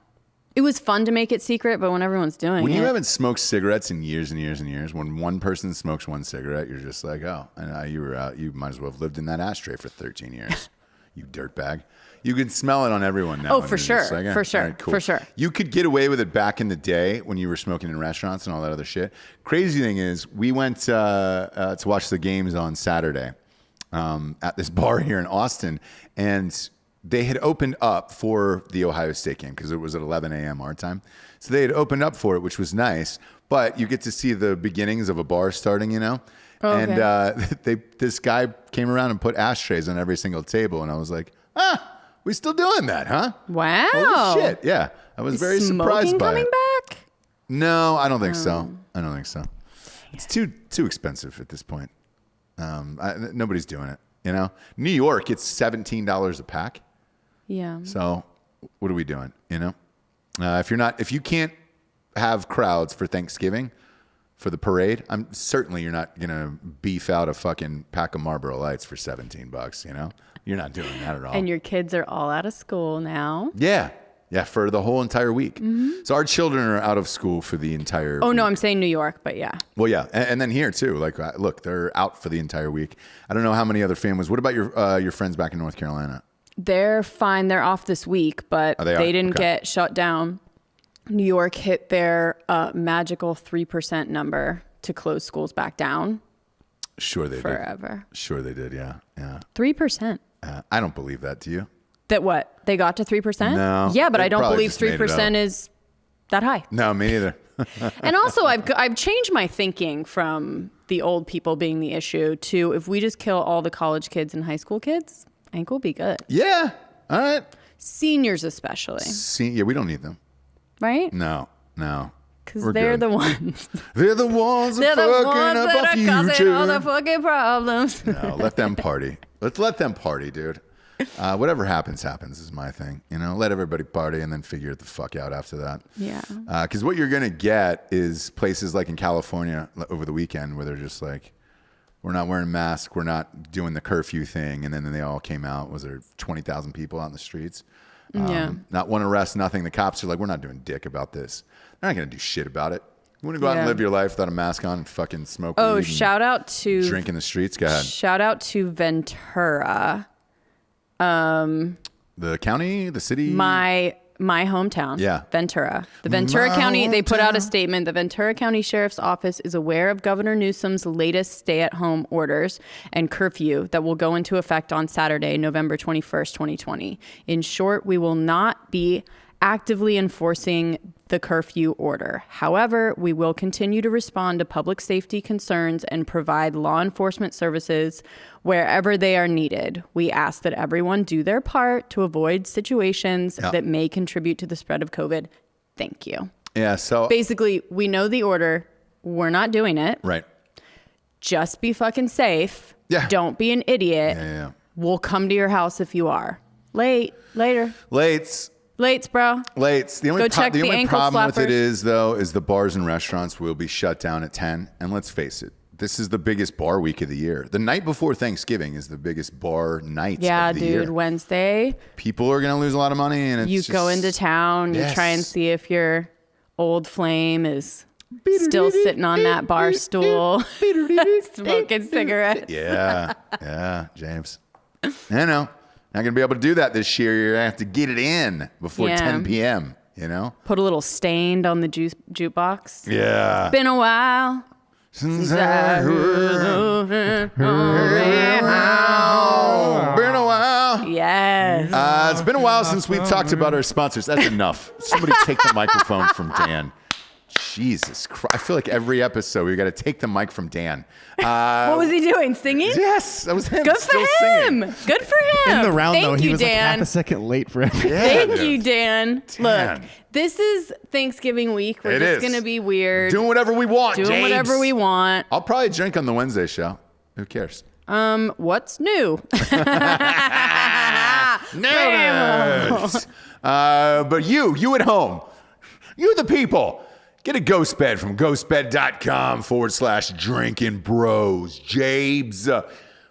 It was fun to make it secret, but when everyone's doing When it. you haven't smoked cigarettes in years and years and years, when one person smokes one cigarette, you're just like, oh, and you were out. You might as well have lived in that ashtray for 13 years. You dirtbag. You can smell it on everyone now. Oh, for sure. For sure. All right, cool. For sure. You could get away with it back in the day when you were smoking in restaurants and all that other shit. Crazy thing is, we went to watch the games on Saturday at this bar here in Austin, and they had opened up for the Ohio State game because it was at 11 a.m. our time. So they had opened up for it, which was nice. But you get to see the beginnings of a bar starting, you know? Oh, okay. And this guy came around and put ashtrays on every single table, and I was like, we still doing that, huh? Wow. Holy shit, yeah. I was very surprised by coming it. back? No, I don't think so. It's too expensive at this point. Nobody's doing it, you know? New York, it's $17 a pack. Yeah. So what are we doing, you know? If you can't have crowds for Thanksgiving, for the parade, you're not going to beef out a fucking pack of Marlboro Lights for $17, you know? You're not doing that at all. And your kids are all out of school now. Yeah, for the whole entire week. Mm-hmm. So our children are out of school for the entire week. No, I'm saying New York, but yeah. Well, yeah, and then here too. Like, look, they're out for the entire week. I don't know how many other families. What about your friends back in North Carolina? They're fine. They're off this week, but they didn't get shut down. New York hit their magical 3% number to close schools back down. Sure they did. Forever. Sure they did, yeah. 3%. I don't believe that. Do you? That what? They got to 3%? No. Yeah, but They I don't probably believe just made it 3% up. is that high. No, me neither. And also, I've changed my thinking from the old people being the issue to if we just kill all the college kids and high school kids, I think we'll be good. Yeah. All right. Seniors especially, Yeah, we don't need them. right? No. Because We're they're good. the ones. They're the ones that They're the fucking ones up that our are causing future. all the fucking problems. No, let them party. Let's let them party, dude. Whatever happens is my thing. Let everybody party and then figure it the fuck out after that. Yeah. Because what you're going to get is places like in California over the weekend where they're just like, we're not wearing masks. We're not doing the curfew thing. And then they all came out. Was there 20,000 people out in the streets? Yeah. Not one arrest, nothing. The cops are like, we're not doing dick about this. They're not going to do shit about it. You want to go out and Yeah. live your life without a mask on and fucking smoke Oh, weed shout out to and drink in the streets? Go ahead. Shout out to Ventura, The county, the city? my hometown. Yeah. Ventura. The Ventura My County, they put out a hometown. statement. The Ventura County Sheriff's Office is aware of Governor Newsom's latest stay-at-home orders and curfew that will go into effect on Saturday, November 21st, 2020. In short, we will not be actively enforcing the curfew order. However, we will continue to respond to public safety concerns and provide law enforcement services wherever they are needed. We ask that everyone do their part to avoid situations that may contribute to the spread of COVID. Thank you. Yeah, so. Basically, we know the order. We're not doing it. Right. Just be fucking safe. Yeah. Don't be an idiot. Yeah. We'll come to your house if you are. Later. Lates, bro. the only, Go check the the only ankle problem with it flappers. is the bars and restaurants will be shut down at 10. And let's face it, this is the biggest bar week of the year. The night before Thanksgiving is the biggest bar night Yeah, of the dude. year. People People are going to lose a lot of money. And it's you just, go into town, you try and Yes. see if your old flame is still sitting on that bar stool, smoking cigarettes. Yeah, James. I know. Not going to be able to do that this year. You're going to have to get it in before Yeah. 10 p.m., Put a little Stained on the jukebox. Yeah. Been a while. Since I been a while. Yes. It's been a while since we've talked about our sponsors. That's enough. Somebody take the microphone from Dan. Jesus Christ. I feel like every episode we've got to take the mic from Dan. What was he doing? Singing? Yes, that was him. Good for still him. Singing. Good for him. In the round, Thank though, he you, was like Dan. half a second late for everything. Yeah, Thank dude. you, Dan. Look, Dan. this is Thanksgiving week. We're It just is. going to be weird. Doing whatever we want, Doing James. whatever we want. I'll probably drink on the Wednesday show. Who cares? What's new? Nerds. But you at home, you the people, get a ghost bed from ghostbed.com/Drinkin Bros. Jabe's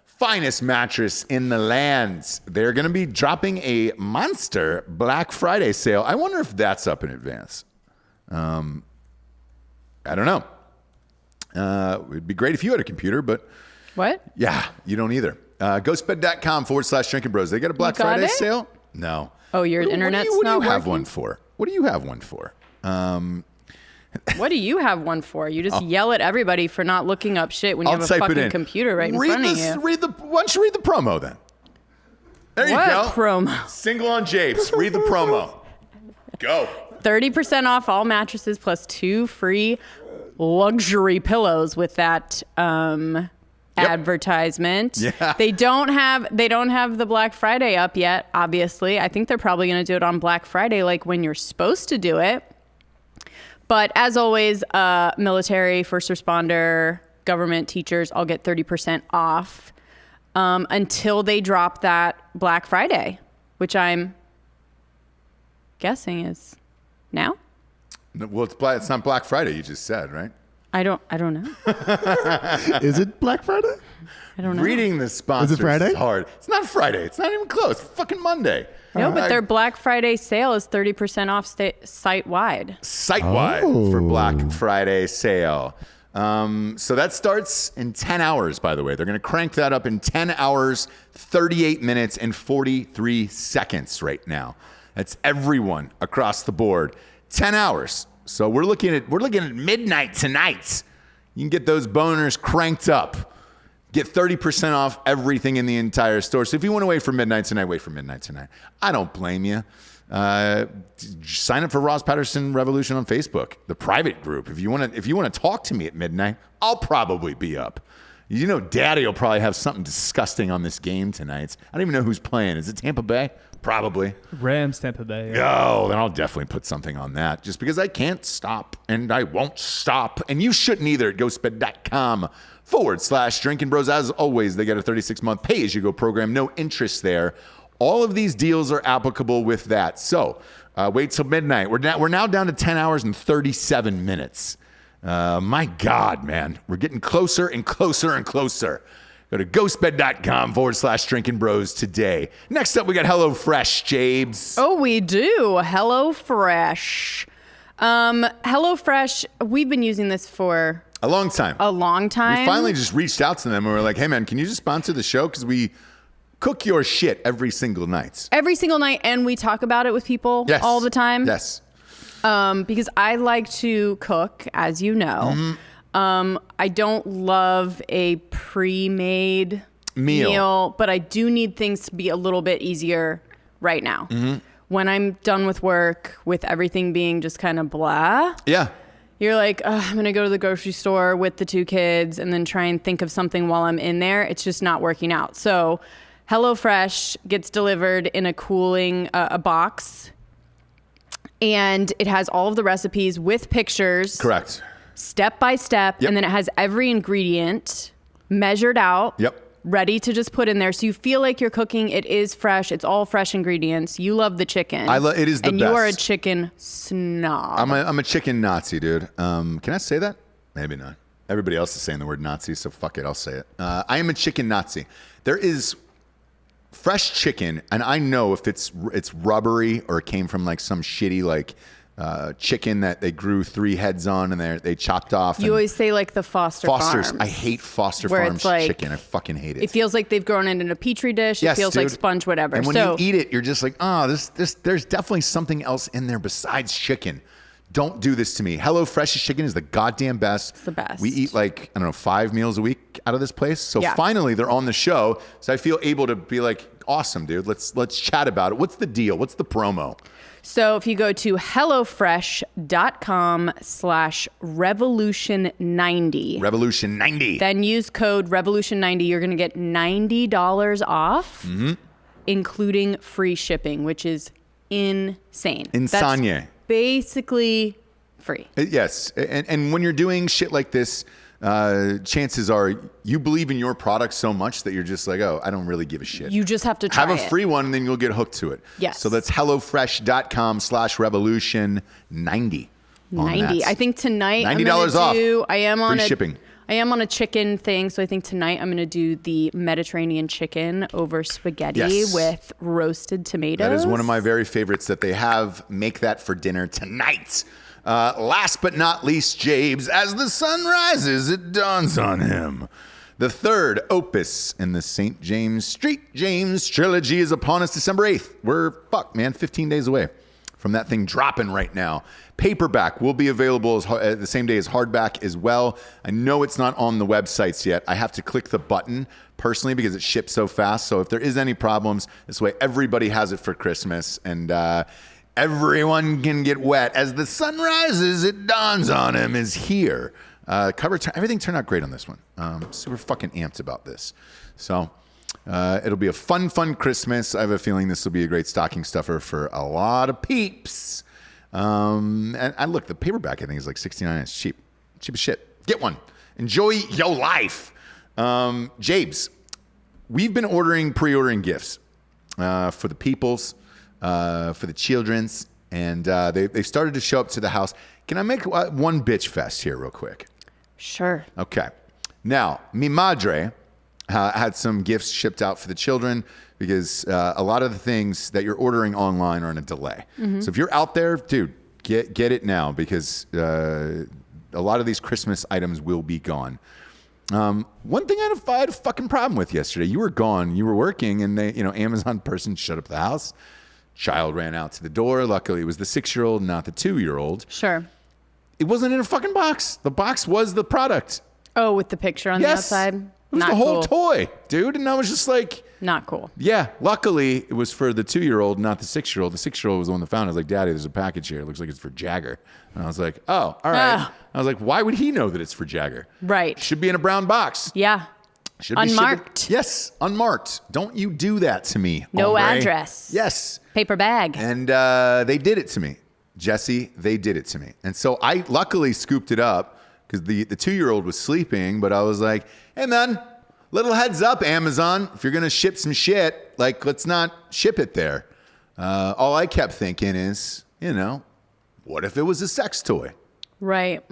finest mattress in the lands. They're going to be dropping a monster Black Friday sale. I wonder if that's up in advance. I don't know. It'd be great if you had a computer, but What? yeah, you don't either. Ghostbed.com/Drinkin Bros. They got a Black You got Friday it? sale? No. Oh, your internet's what do you not have working? one for? What do you have one for? What do you have one for? You just yell at everybody for not looking up shit when you I'll have a type it fucking in. computer right in Read front this, of you. Why don't you read the promo then? There What you go. promo? Single on Japes. Read the promo. Go. 30% off all mattresses plus 2 free luxury pillows with that advertisement. Yeah. They don't have the Black Friday up yet, obviously. I think they're probably going to do it on Black Friday like when you're supposed to do it. But as always, military, first responder, government, teachers all get 30% off until they drop that Black Friday, which I'm guessing is now. Well, it's not Black Friday, you just said, right? I don't know. Is it Black Friday? I don't know. Reading the sponsors Friday? is hard. It's not Friday. It's not even close. It's fucking Monday. No, but their Black Friday sale is 30% off site-wide. Site-wide for Black Friday sale. So that starts in 10 hours, by the way. They're going to crank that up in 10 hours, 38 minutes, and 43 seconds right now. That's everyone across the board. 10 hours. So we're looking at midnight tonight. You can get those boners cranked up. Get 30% off everything in the entire store. So if you want to wait for midnight tonight, wait for midnight tonight. I don't blame you. Sign up for Ross Patterson Revolution on Facebook, the private group. If you want to talk to me at midnight, I'll probably be up. You know, Daddy will probably have something disgusting on this game tonight. I don't even know who's playing. Is it Tampa Bay? Probably. Rams, Tampa Bay. Yeah. Oh, then I'll definitely put something on that just because I can't stop and I won't stop. And you shouldn't either at ghostbed.com/Drinkin Bros. As always, they get a 36-month pay-as-you-go program. No interest there. All of these deals are applicable with that. So wait till midnight. We're now down to 10 hours and 37 minutes. My God, man. We're getting closer and closer and closer. Go to ghostbed.com/Drinkin Bros today. Next up, we got HelloFresh, Jabes. Oh, we do. HelloFresh. HelloFresh, we've been using this for a long time. We finally just reached out to them and we're like, hey, man, can you just sponsor the show? Because we cook your shit every single night. Every single night, and we talk about it with people all the time. Yes. Because I like to cook, as you know. I don't love a pre-made meal, but I do need things to be a little bit easier right now. When I'm done with work, with everything being just kind of blah. Yeah. You're like, I'm going to go to the grocery store with the two kids and then try and think of something while I'm in there. It's just not working out. So HelloFresh gets delivered in a cooling a box, and it has all of the recipes with pictures. Correct. Step by step. Yep. And then it has every ingredient measured out. Yep. Ready to just put in there. So you feel like you're cooking. It is fresh. It's all fresh ingredients. You love the chicken. It is the best. And you are a chicken snob. I'm a chicken Nazi, dude. Can I say that? Maybe not. Everybody else is saying the word Nazi, so fuck it. I'll say it. I am a chicken Nazi. There is fresh chicken, and I know if it's rubbery or it came from like some shitty like chicken that they grew 3 heads on and they chopped off. You always say like the Foster's. I hate Foster Farms chicken. I fucking hate it. It feels like they've grown it in a petri dish. Yes, it feels like sponge whatever. And when you eat it, you're just like, oh, there's definitely something else in there besides chicken. Don't do this to me. HelloFresh's chicken is the goddamn best. It's the best. We eat like, I don't know, 5 meals a week out of this place. So finally they're on the show. So I feel able to be like, awesome, dude. Let's chat about it. What's the deal? What's the promo? So if you go to HelloFresh.com/Revolution90. Revolution90. Then use code Revolution90. You're going to get $90 off, including free shipping, which is insane. Insane. That's basically free. Yes. And when you're doing shit like this, chances are you believe in your product so much that you're just like, oh, I don't really give a shit. You just have to try Have a free one and then you'll get hooked to it. Yes. So that's HelloFresh.com/Revolution90. 90. I think tonight $90 off. Free shipping. I am on a chicken thing, so I think tonight I'm going to do the Mediterranean chicken over spaghetti with roasted tomatoes. That is one of my very favorites that they have. Make that for dinner tonight. Last but not least, Jabes, as the sun rises, it dawns on him. The third opus in the St. James Street James trilogy is upon us December 8th. We're, 15 days away from that thing dropping right now. Paperback will be available the same day as hardback as well. I know it's not on the websites yet. I have to click the button personally because it ships so fast. So if there is any problems, this way everybody has it for Christmas. And everyone can get wet. As the sun rises, it dawns on him is here. Everything turned out great on this one. Super fucking amped about this. So it'll be a fun Christmas. I have a feeling this will be a great stocking stuffer for a lot of peeps. And look, the paperback I think is like $69. It's cheap as shit. Get one. Enjoy your life. Jabes, we've been pre-ordering gifts for the peoples. For the children's, and they started to show up to the house. Can I make one bitch fest here real quick? Sure. Okay. Now, mi madre had some gifts shipped out for the children because a lot of the things that you're ordering online are in a delay. So if you're out there, dude, get it now because a lot of these Christmas items will be gone. One thing I had a fucking problem with yesterday. You were gone. You were working, and Amazon person shut up the house. Child ran out to the door. Luckily, it was the 6-year-old, not the 2-year-old. Sure. It wasn't in a fucking box. The box was the product. Oh, with the picture on the outside? It was Not the whole cool. toy, dude. And I was just like, Not cool. yeah. Luckily, it was for the 2-year-old, not the 6-year-old. The 6-year-old was the one that found it. I was like, Daddy, there's a package here. It looks like it's for Jagger. And I was like, oh, all right. Oh. I was like, why would he know that it's for Jagger? Right. Should be in a brown box. Yeah. Should be Unmarked. shipped. Yes, unmarked. Don't you do that to me. No hombre. address. Yes. Paper bag. And they did it to me. Jesse, they did it to me. And so I luckily scooped it up because the 2-year-old was sleeping, but I was like, hey, man, little heads up, Amazon. If you're going to ship some shit, like, let's not ship it there. All I kept thinking is, what if it was a sex toy? Right.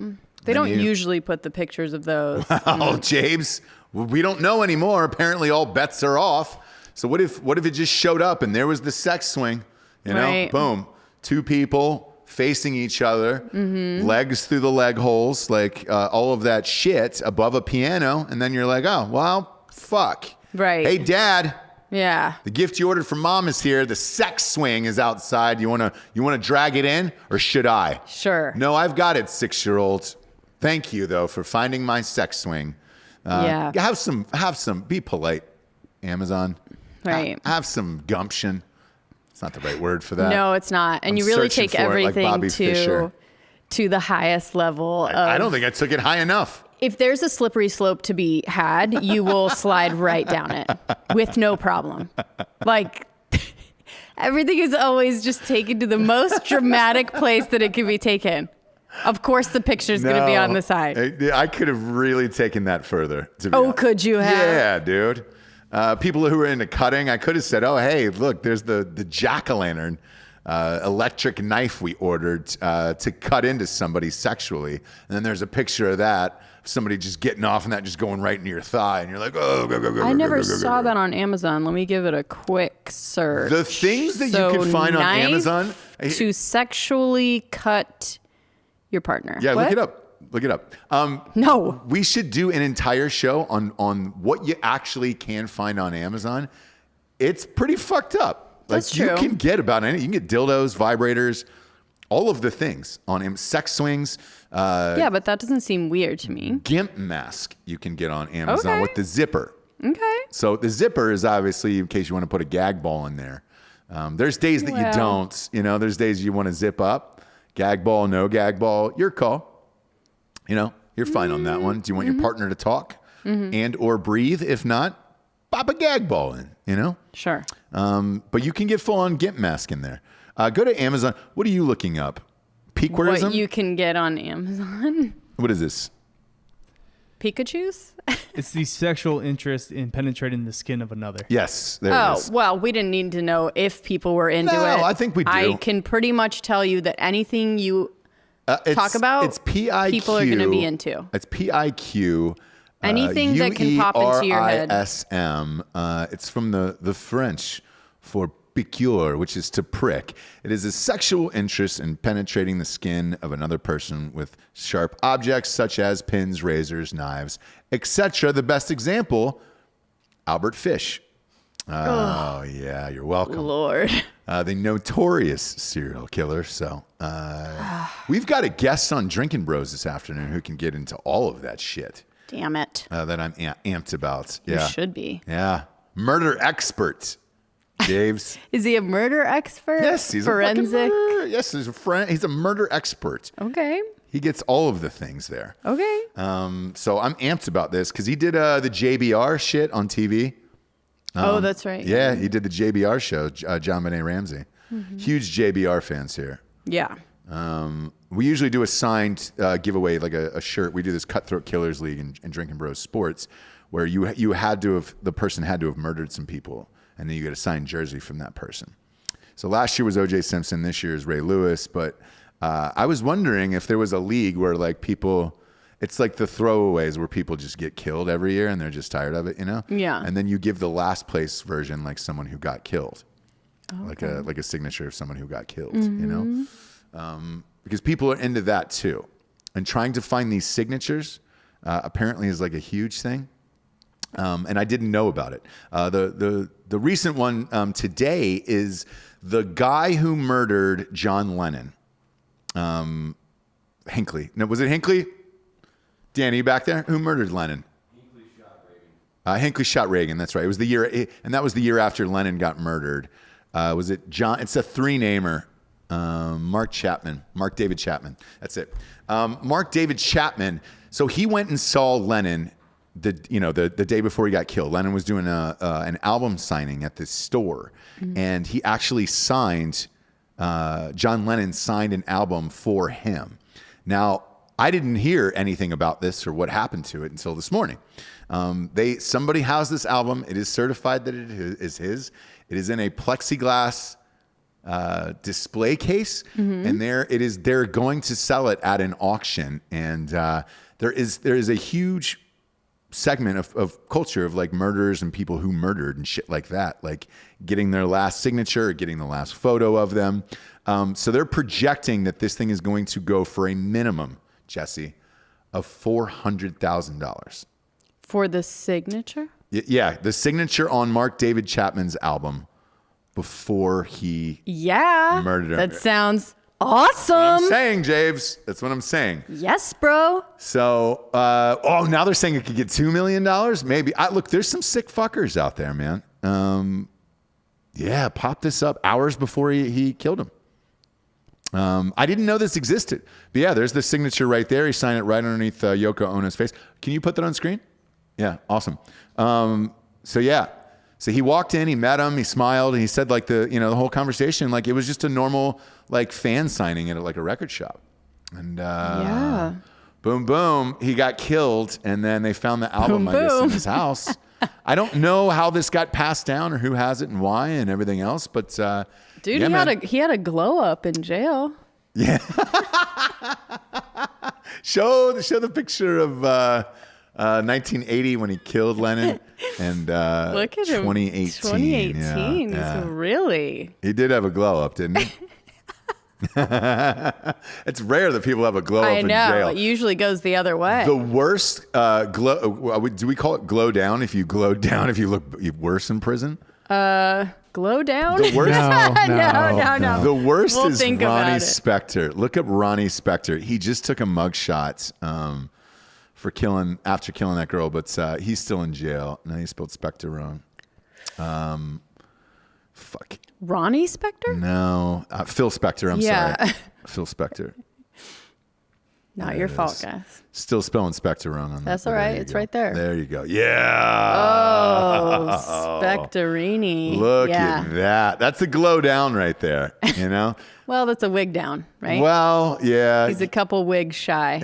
They don't usually put the pictures of those. Oh, James, we don't know anymore. Apparently all bets are off. So what if it just showed up and there was the sex swing? Right. Boom. 2 people facing each other, legs through the leg holes, like all of that shit above a piano. And then you're like, oh, well, fuck. Right. Hey, Dad. Yeah. The gift you ordered from Mom is here. The sex swing is outside. You wanna drag it in, or should I? Sure. No, I've got it, 6-year-old. Thank you though for finding my sex swing. Yeah. Have some. Be polite, Amazon. Right. Have some gumption. It's not the right word for that. No, it's not. And I'm you really searching take for it like everything Bobby Fischer. to the highest level. I don't think I took it high enough. If there's a slippery slope to be had, you will slide right down it with no problem. Like, everything is always just taken to the most dramatic place that it can be taken. Of course, the picture's going to be on the side. I could have really taken that further. To be honest. Could you have? Yeah, dude. People who are into cutting, I could have said, oh, hey, look, there's the jack-o'-lantern electric knife we ordered to cut into somebody sexually. And then there's a picture of that, somebody just getting off and that just going right into your thigh. And you're like, oh, go. I never saw that on Amazon. Let me give it a quick search. The things that you can find on knife Amazon. To sexually cut your partner. Yeah, What? Look it up. No. We should do an entire show on what you actually can find on Amazon. It's pretty fucked up. That's You true. can get about anything. You can get dildos, vibrators, all of the things on sex swings. Yeah, but that doesn't seem weird to me. GIMP mask you can get on Amazon Okay. with the zipper. Okay. So the zipper is obviously in case you want to put a gag ball in there. There's days that you Well. don't. There's days you want to zip up. Gag ball, no gag ball, your call. You're fine on that one. Do you want your partner to talk and or breathe? If not, pop a gag ball in, Sure. But you can get full on GIMP mask in there. Go to Amazon. What are you looking up? Peakwarism? What you can get on Amazon. What is this? Pikachus? It's the sexual interest in penetrating the skin of another. Yes, there it Oh, is. well, we didn't need to know if people were into No, it. I think we do. I can pretty much tell you that anything you talk about, It's PIQ. people are going to be into. It's PIQ. Anything that can pop into your head. UERISM. It's from the French for piqûre, which is to prick. It is a sexual interest in penetrating the skin of another person with sharp objects such as pins, razors, knives, etc. The best example, Albert Fish. Oh, yeah, you're welcome. Lord. The notorious serial killer. So we've got a guest on Drinkin Bros this afternoon who can get into all of that shit Damn it. that I'm amped about. You Yeah. should be. Yeah. Murder expert, Dave's. Is he a murder expert? Yes, he's forensic. a fucking murder. Yes, he's a friend. He's a murder expert. Okay. He gets all of the things there. Okay. So I'm amped about this because he did the JBR shit on TV. Oh, that's right. Yeah, he did the JBR show, John Benet Ramsey. Huge JBR fans here. Yeah. We usually do a signed giveaway, like a shirt. We do this Cutthroat Killers League in Drinkin Bros Sports, where you had to have, the person had to have murdered some people, and then you get a signed jersey from that person. So last year was O.J. Simpson, this year is Ray Lewis, but I was wondering if there was a league where like people, it's like the throwaways where people just get killed every year and they're just tired of it, Yeah. And then you give the last place version like someone who got killed, like a signature of someone who got killed, because people are into that too, and trying to find these signatures apparently is like a huge thing. And I didn't know about it. The recent one today is the guy who murdered John Lennon. Hinckley. No, was it Hinckley? Danny, you back there? Who murdered Lennon? Hinckley shot Reagan. That's right. It was the year, and that was the year after Lennon got murdered. Was it John? It's a three-namer. Mark David Chapman. That's it. Mark David Chapman. So he went and saw Lennon the day before he got killed. Lennon was doing an album signing at this store, and he actually signed. John Lennon signed an album for him. Now, I didn't hear anything about this or what happened to it until this morning. Somebody has this album. It is certified that it is his. It is in a plexiglass display case, and they're going to sell it at an auction. And there is a huge segment of culture of like murderers and people who murdered and shit like that, like getting their last signature or getting the last photo of them. So they're projecting that this thing is going to go for a minimum, Jessie, of $400,000. For the signature? Yeah, the signature on Mark David Chapman's album before he murdered her. That sounds awesome. I'm saying, Javes. That's what I'm saying. Yes, bro. So, now they're saying it could get $2 million? Maybe. Look, there's some sick fuckers out there, man. Pop this up hours before he killed him. I didn't know this existed. But yeah, there's the signature right there. He signed it right underneath Yoko Ono's face. Can you put that on screen? Yeah, awesome. So he walked in, he met him, he smiled, and he said like the whole conversation, like it was just a normal like fan signing at like a record shop. And boom, boom, he got killed, and then they found the album, I guess, in his house. I don't know how this got passed down or who has it and why and everything else, but dude, he had a glow up in jail. Yeah. Show the picture of 1980 when he killed Lennon, and look at 2018. Him. 2018. Yeah. Really. He did have a glow up, didn't he? It's rare that people have a glow up in jail. I know. It usually goes the other way. The worst glow. Do we call it glow down? If you glow down, if you look worse in prison. Glow down? The worst? No. The worst is Ronnie Spector. Look up Ronnie Spector. He just took a mugshot after killing that girl, but he's still in jail. Now you spelled Spector wrong. Fuck. Ronnie Spector? No, Phil Spector. I'm sorry, Phil Spector. Not your fault, guys. Still spelling Spector wrong on that. That's all right. It's right there. There you go. Yeah. Oh, Spectorini. Look at that. That's a glow down right there, you know? Well, that's a wig down, right? Well, yeah. He's a couple wigs shy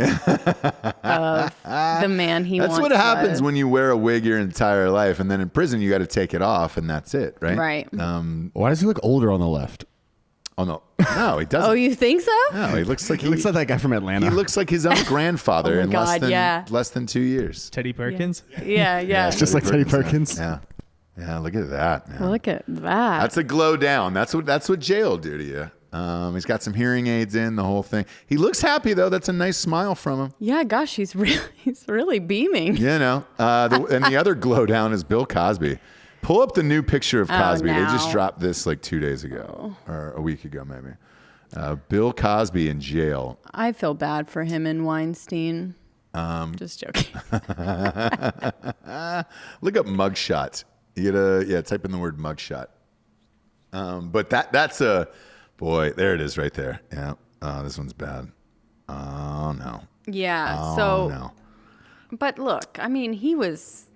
of the man he wants. That's what happens when you wear a wig your entire life, and then in prison you got to take it off, and that's it, right? Right. Why does he look older on the left? Oh no, he doesn't. Oh, you think so? No, he looks like that guy from Atlanta. He looks like his own grandfather in less than 2 years. Teddy Perkins? Yeah. It's just like Teddy Perkins. Yeah. Look at that, man. Look at that. That's a glow down. That's what jail will do to you. He's got some hearing aids in, the whole thing. He looks happy though. That's a nice smile from him. Yeah, gosh, he's really beaming. You know. And the other glow down is Bill Cosby. Pull up the new picture of Cosby. They just dropped this like 2 days ago or a week ago, maybe. Bill Cosby in jail. I feel bad for him and Weinstein. Just joking. Look up mugshot. You gotta type in the word mugshot. But that's a boy. There it is, right there. Yeah. This one's bad. Oh no. Yeah. No. But look, I mean, he was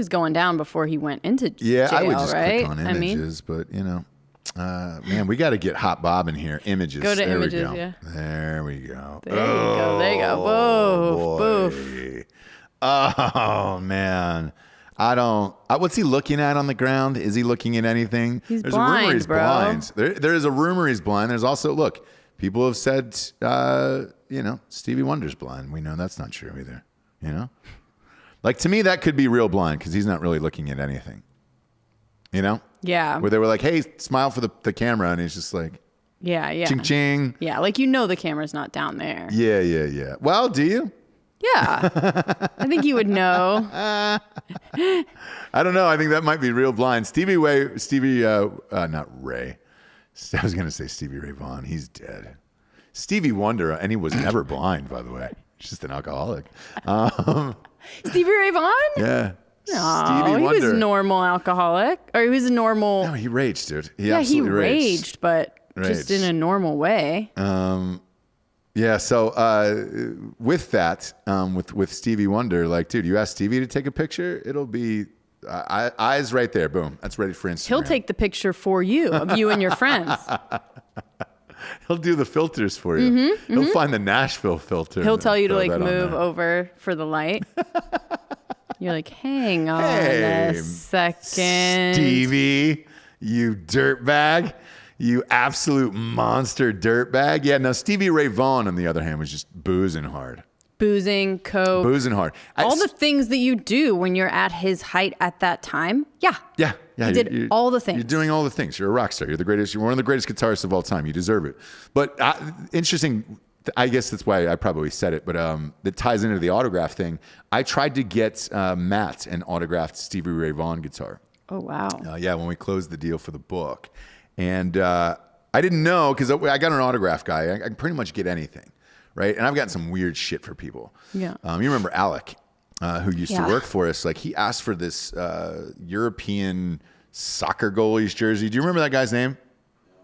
going down before he went into jail, yeah, I would just right? click on images, but you know, man, we got to get Hot Bob in here. Images. Go to there images, we go. yeah. There we go. There you go. Boof. Oh man, what's he looking at on the ground? Is he looking at anything? There's blind, a rumor he's blind. There is a rumor he's blind. There's also people have said, Stevie Wonder's blind. We know that's not true either. You know. Like, to me, that could be real blind because he's not really looking at anything. You know? Yeah. Where they were like, hey, smile for the camera. And he's just like, yeah. Ching, ching. Yeah, like the camera's not down there. Yeah. Well, do you? Yeah. I think you would know. I don't know. I think that might be real blind. Not Ray. I was going to say Stevie Ray Vaughan. He's dead. Stevie Wonder, and he was never blind, by the way. He's just an alcoholic. Stevie Ray Vaughan? Yeah. No, he was normal alcoholic, or he was normal. No, he raged, dude. He yeah, he absolutely raged, but just in a normal way. Yeah. So with that, with Stevie Wonder, like, dude, you ask Stevie to take a picture, it'll be eyes right there. Boom. That's ready for Instagram. He'll take the picture for you of you and your friends. He'll do the filters for you. He'll find the Nashville filter. He'll tell you to like move over for the light. You're like, hang on a second. Stevie, you dirtbag. You absolute monster dirtbag. Yeah, no, Stevie Ray Vaughan, on the other hand, was just boozing hard. Boozing, coke. Boozing hard. All the things that you do when you're at his height at that time. Yeah. Yeah. He did all the things. You're doing all the things. You're a rock star. You're the greatest. You're one of the greatest guitarists of all time. You deserve it. But interesting, I guess that's why I probably said it, but that ties into the autograph thing. I tried to get Matt an autographed Stevie Ray Vaughan guitar. Oh, wow. Yeah, when we closed the deal for the book. And I didn't know, because I got an autograph guy. I can pretty much get anything, right? And I've gotten some weird shit for people. Yeah. You remember Alec, who used to work for us? Like, he asked for this European soccer goalie's jersey. Do you remember that guy's name?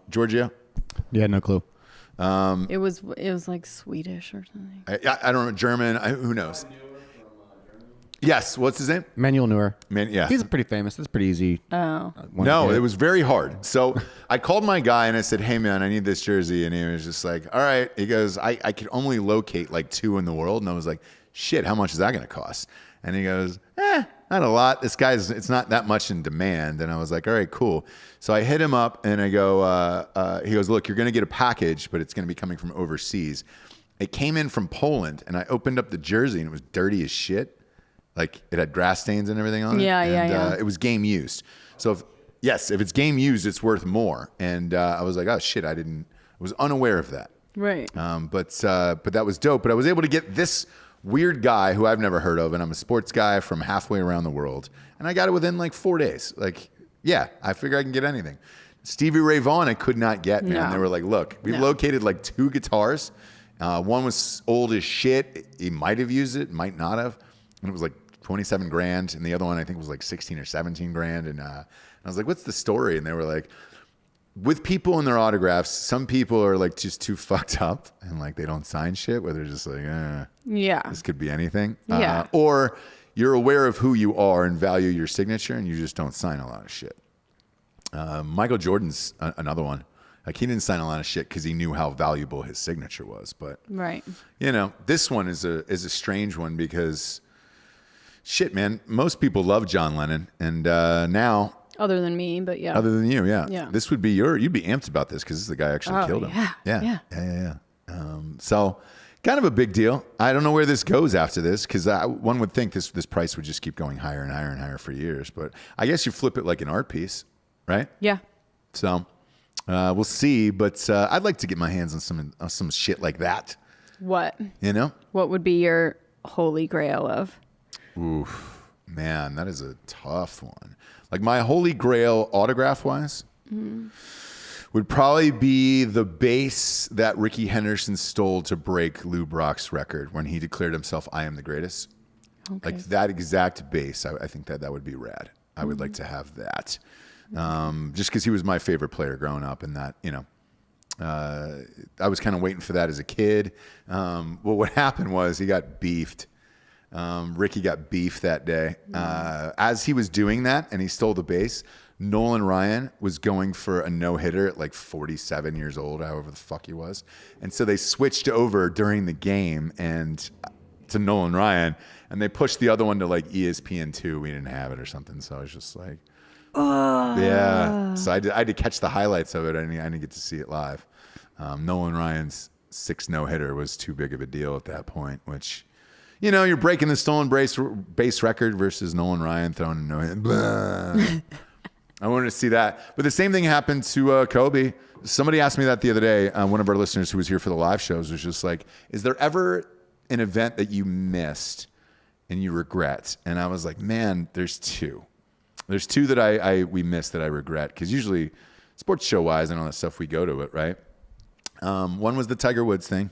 Giorgio? Yeah, no clue. It was like Swedish or something. I don't know, German. Who knows? Yes. What's his name? Manuel Neuer. Yeah. He's pretty famous. That's pretty easy. Oh. No, it was very hard. So I called my guy and I said, hey, man, I need this jersey. And he was just like, all right. He goes, I could only locate like 2 in the world. And I was like, shit, how much is that going to cost? And he goes, not a lot. It's not that much in demand. And I was like, all right, cool. So I hit him up and I go, he goes, look, you're going to get a package, but it's going to be coming from overseas. It came in from Poland and I opened up the jersey and it was dirty as shit. Like, it had grass stains and everything on it. Yeah. It was game used. So if it's game used, it's worth more. And I was like, oh shit, I was unaware of that. Right. But that was dope. But I was able to get this weird guy who I've never heard of, and I'm a sports guy from halfway around the world. And I got it within like 4 days. Like, yeah, I figure I can get anything. Stevie Ray Vaughan, I could not get, man. No. They were like, look, we've located like 2 guitars. One was old as shit. He might have used it, might not have. And it was like 27 grand. And the other one, I think, was like 16 or 17 grand. And I was like, what's the story? And they were like, with people in their autographs, some people are like just too fucked up and like they don't sign shit, where they're just like, this could be anything. Yeah. Or you're aware of who you are and value your signature and you just don't sign a lot of shit. Michael Jordan's another one. Like, he didn't sign a lot of shit because he knew how valuable his signature was. But right. This one is a strange one because shit, man, most people love John Lennon, and now. Other than me, but yeah. Other than you, yeah. Yeah. This would be you'd be amped about this because this is the guy who actually killed him. Yeah. So kind of a big deal. I don't know where this goes after this because one would think this price would just keep going higher and higher and higher for years. But I guess you flip it like an art piece, right? Yeah. So we'll see. But I'd like to get my hands on some shit like that. What? What would be your holy grail of? Oof, man, that is a tough one. Like, my holy grail autograph-wise would probably be the bass that Ricky Henderson stole to break Lou Brock's record when he declared himself, I am the greatest. Okay. Like, that exact bass, I think that would be rad. I would like to have that. Just because he was my favorite player growing up, and that, I was kind of waiting for that as a kid. Well, what happened was he got beefed. Ricky got beef that day. As he was doing that and he stole the bass, Nolan Ryan was going for a no-hitter at like 47 years old, however the fuck he was. And so they switched over during the game and to Nolan Ryan, and they pushed the other one to like ESPN2. We didn't have it or something. So I was just like, yeah. So I had to catch the highlights of it. I didn't get to see it live. Nolan Ryan's 6 no-hitter was too big of a deal at that point, which... you're breaking the stolen bass record versus Nolan Ryan throwing a no-hit. I wanted to see that. But the same thing happened to Kobe. Somebody asked me that the other day. One of our listeners who was here for the live shows was just like, is there ever an event that you missed and you regret? And I was like, man, there's 2. There's 2 that we missed that I regret. Because usually, sports show-wise and all that stuff, we go to it, right? One was the Tiger Woods thing.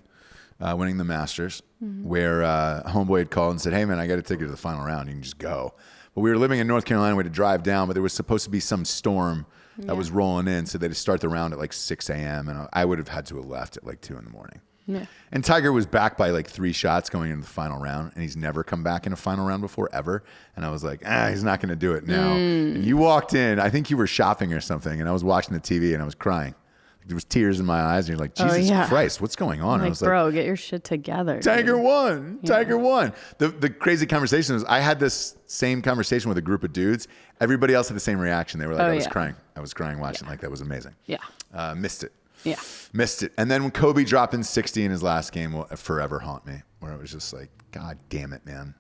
Winning the Masters, where Homeboy had called and said, hey, man, I got a ticket to the final round. You can just go. Well, we were living in North Carolina. We had to drive down, but there was supposed to be some storm that was rolling in. So they had to start the round at like 6 a.m. And I would have had to have left at like 2 in the morning. Yeah. And Tiger was back by like 3 shots going into the final round, and he's never come back in a final round before, ever. And I was like, he's not going to do it now. And you walked in, I think you were shopping or something, and I was watching the TV and I was crying. There was tears in my eyes, and you're like, Jesus Christ, what's going on? Like, I was bro, get your shit together. Tiger won. Tiger won. The crazy conversation was, I had this same conversation with a group of dudes. Everybody else had the same reaction. They were like, I was crying. I was crying watching. Like, that was amazing. Yeah. Missed it. Yeah. Missed it. And then when Kobe dropped in 60 in his last game will forever haunt me, where it was just like, God damn it, man.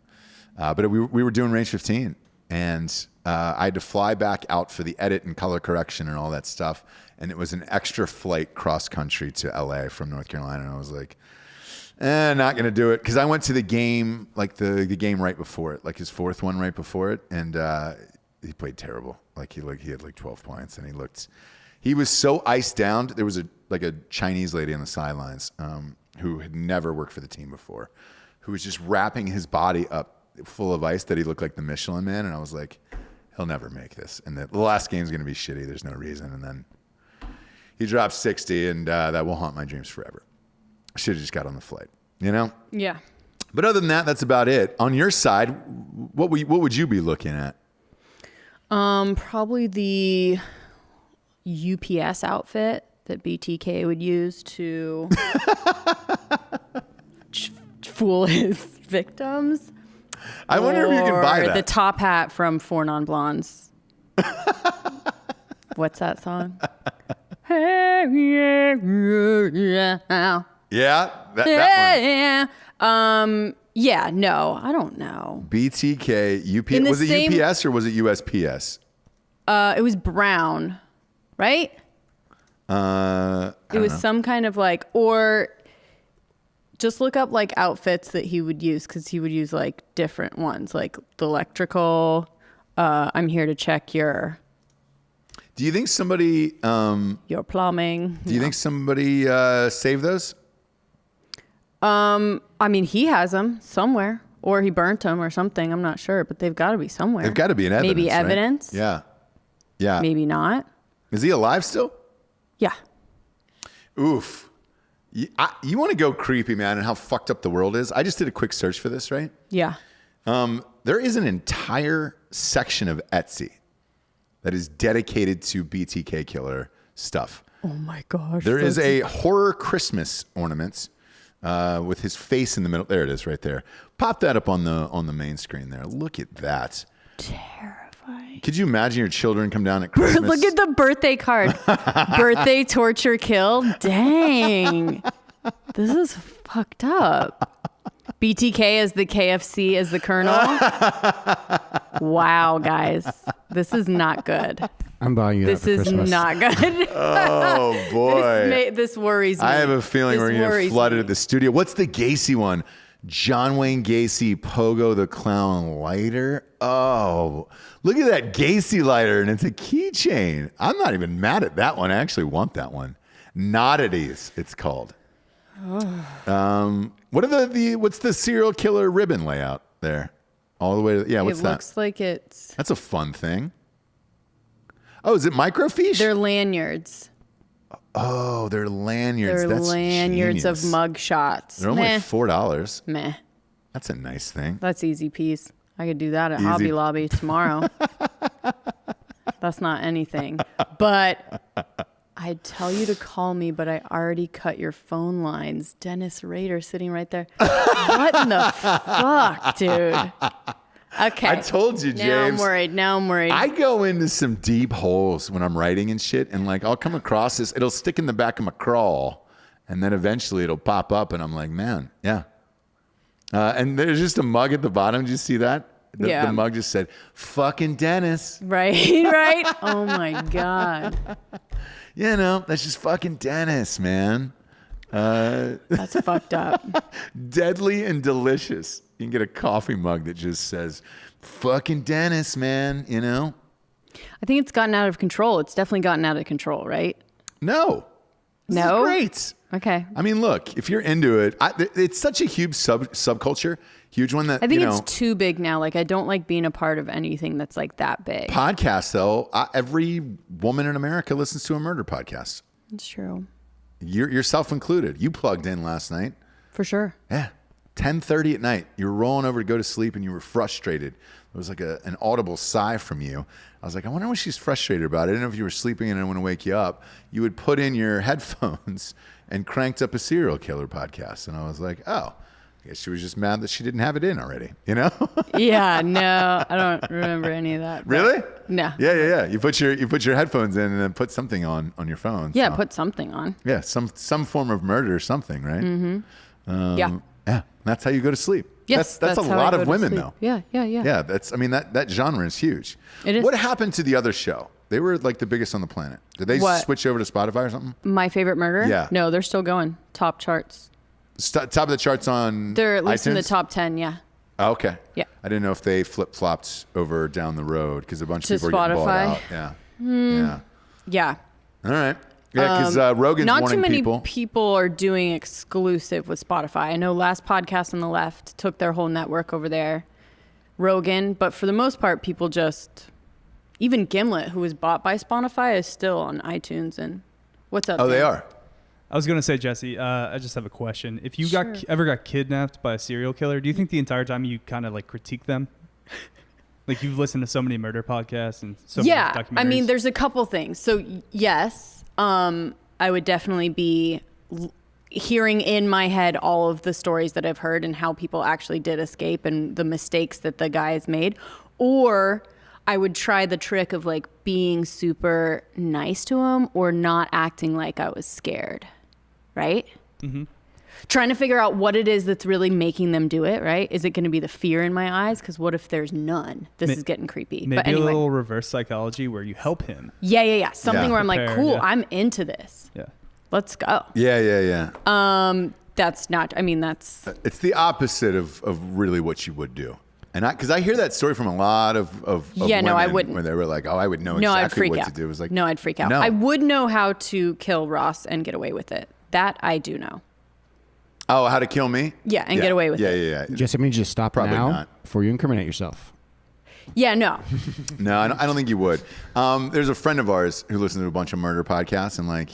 But we were doing range 15, and I had to fly back out for the edit and color correction and all that stuff. And it was an extra flight cross country to LA from North Carolina. And I was like, not going to do it. Cause I went to the game, like the game right before it, like his 4th one right before it. And he played terrible. Like he had like 12 points, and he was so iced down. There was a Chinese lady on the sidelines who had never worked for the team before, who was just wrapping his body up full of ice that he looked like the Michelin Man. And I was like, he'll never make this. And the last game's going to be shitty. There's no reason. And then he dropped 60, and that will haunt my dreams forever. I should have just got on the flight, you know? Yeah. But other than that, that's about it. On your side, what would you be looking at? Probably the UPS outfit that BTK would use to fool his victims. I wonder if you can buy Or that. the top hat from Four Non-Blondes. What's that song? Yeah, that one. Yeah, no, I don't know. BTK, UPS. Was it UPS or was it USPS? It was brown, right? It was some kind of like, or just look up like outfits that he would use, because he would use like different ones, like the electrical. I'm here to check your. Do you think somebody? Your plumbing. Do you think somebody saved those? I mean, he has them somewhere, or he burnt them or something. I'm not sure, but they've got to be somewhere. They've got to be in evidence. Maybe right? evidence. Yeah. Yeah. Maybe not. Is he alive still? Yeah. Oof. You want to go creepy, man, and how fucked up the world is? I just did a quick search for this, right? Yeah. There is an entire section of Etsy that is dedicated to BTK killer stuff. Oh my gosh. There is a horror Christmas ornament with his face in the middle. There it is, right there. Pop that up on the main screen there. Look at that. Terrifying. Could you imagine your children come down at Christmas? Look at the birthday card. Birthday, torture, kill. Dang. This is fucked up. BTK as the KFC as the Colonel. Wow, guys. This is not good. I'm buying you that This for is Christmas. not good. Oh, boy. This worries me. I have a feeling we're going to get worries flooded me. at the studio. What's the Gacy one? John Wayne Gacy, Pogo the Clown lighter. Oh, look at that Gacy lighter, and it's a keychain. I'm not even mad at that one. I actually want that one. Noddities, it's called. What's the serial killer ribbon layout there? All the way to, what's that? It looks like it's... That's a fun thing. Oh, is it microfiche? They're lanyards. Oh, they're lanyards. They're That's lanyards genius. of mug shots. They're only Meh. $4. Meh. That's a nice thing. That's easy peas. I could do that at Easy. Hobby Lobby tomorrow. That's not anything. But I'd tell you to call me, but I already cut your phone lines. Dennis Rader sitting right there. What in the fuck, dude? Okay. I told you, James. Now I'm worried. I go into some deep holes when I'm writing and shit, and like I'll come across this. It'll stick in the back of my crawl, and then eventually it'll pop up, and I'm like, man, yeah. And there's just a mug at the bottom. Did you see that? The mug just said, "Fucking Dennis." Right. Oh my god. You know, that's just fucking Dennis, man. That's fucked up. Deadly and delicious. You can get a coffee mug that just says, fucking Dennis, man, you know? I think it's gotten out of control. It's definitely gotten out of control, right? No. This No? is great. Okay. I mean, look, if you're into it, it's such a huge subculture. Huge one that I think it's too big now. Like, I don't like being a part of anything that's like that big. Podcast, though, every woman in America listens to a murder podcast. It's true. Yourself included. You plugged in last night. For sure. Yeah. 10:30 at night. You were rolling over to go to sleep and you were frustrated. There was like an audible sigh from you. I was like, I wonder what she's frustrated about. I didn't know if you were sleeping and I want to wake you up. You would put in your headphones and cranked up a serial killer podcast. And I was like, oh, I guess she was just mad that she didn't have it in already, you know? Yeah, no, I don't remember any of that. Really? No. Yeah. You put your headphones in and then put something on your phone. Yeah, so. put something on. Yeah, some form of murder or something, right? Mm-hmm. Yeah. Yeah, that's how you go to sleep. Yes, that's a how lot I go of to women, sleep. though. Yeah. Yeah, that genre is huge. It is. What happened to the other show? They were like the biggest on the planet. Did they switch over to Spotify or something? My Favorite Murder? Yeah. No, they're still going. Top charts. Top of the charts on They're at least iTunes? in the top 10, yeah. Oh, okay. Yeah. I didn't know if they flip-flopped over down the road because a bunch To of people are getting bought Spotify? out. Yeah. Yeah. All right. Yeah, because Rogan's Not warning too many people. people are doing exclusive with Spotify. I know last podcast on the left took their whole network over there, Rogan, but for the most part, people just, even Gimlet, who was bought by Spotify, is still on iTunes. And what's up? Oh, they Dan? are? I was going to say, Jessie, I just have a question. If you Sure. ever got kidnapped by a serial killer, do you think the entire time you kind of like critique them? Like, you've listened to so many murder podcasts and so many documentaries. I mean, there's a couple things. So yes, I would definitely be hearing in my head all of the stories that I've heard and how people actually did escape and the mistakes that the guys made. Or I would try the trick of like being super nice to them or not acting like I was scared. Right? Mm-hmm. Trying to figure out what it is that's really making them do it, right? Is it going to be the fear in my eyes? Because what if there's none? This is getting creepy. Maybe but anyway. a little reverse psychology where you help him. Yeah. Something where I'm like, Prepared, cool, yeah. I'm into this. Yeah. Let's go. Yeah. That's not, I mean, that's, It's the opposite of really what you would do. And because I hear that story from a lot of Yeah, no, I women wouldn't. where they were like, oh, I would know no, I'd exactly freak what out. to do. It was like, no, I'd freak out. no. I would know how to kill Ross and get away with it. That I do know. Oh, how to kill me? Yeah, and get away with it. Yeah. Jesse, I mean, just stop Probably now not. before you incriminate yourself. Yeah, no. No, I don't think you would. There's a friend of ours who listens to a bunch of murder podcasts, and like,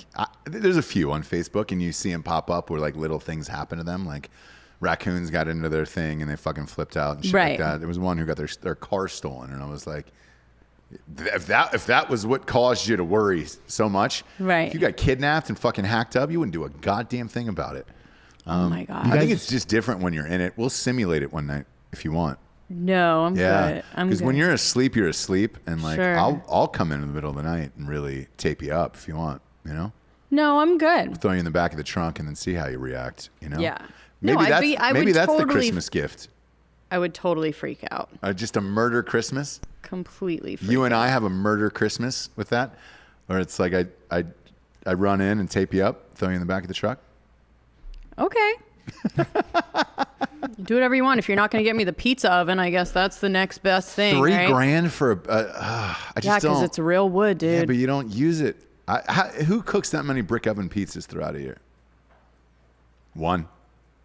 there's a few on Facebook, and you see them pop up where like little things happen to them, like raccoons got into their thing and they fucking flipped out and shit like Right. that. There was one who got their car stolen, and I was like, if that was what caused you to worry so much, Right. If you got kidnapped and fucking hacked up, you wouldn't do a goddamn thing about it. Oh my God. I think it's just different when you're in it. We'll simulate it one night if you want. No, I'm Yeah, good. I'm because good. when you're asleep, and like Sure. I'll come in the middle of the night and really tape you up if you want. You know, No, I'm good. throw you in the back of the trunk and then see how you react. You know, Yeah. Maybe No, that's maybe that's the totally- Christmas gift. I would totally freak out. Just a murder Christmas. Completely freak You and I have a murder Christmas with that, or it's like I run in and tape you up, throw you in the back of the truck. Okay. Do whatever you want. If you're not going to get me the pizza oven, I guess that's the next best thing. $3 right? grand for I just Yeah, don't. because it's real wood, dude. Yeah, but you don't use it. Who cooks that many brick oven pizzas throughout a year? One.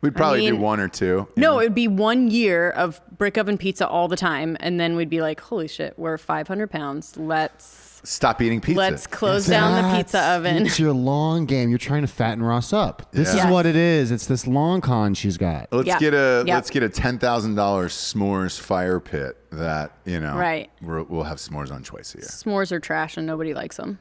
We'd probably do mean, one or two. you No, know? it would be 1 year of brick oven pizza all the time, and then we'd be like, "Holy shit, we're 500 pounds. Stop eating pizza. Let's close down the pizza oven." It's your long game. You're trying to fatten Ross up. This Yeah. is what it is. It's this long con she's got. Let's Yeah. get a Yeah. let's get a $10,000 s'mores fire pit that Right. We'll have s'mores on twice a year. S'mores are trash, and nobody likes them.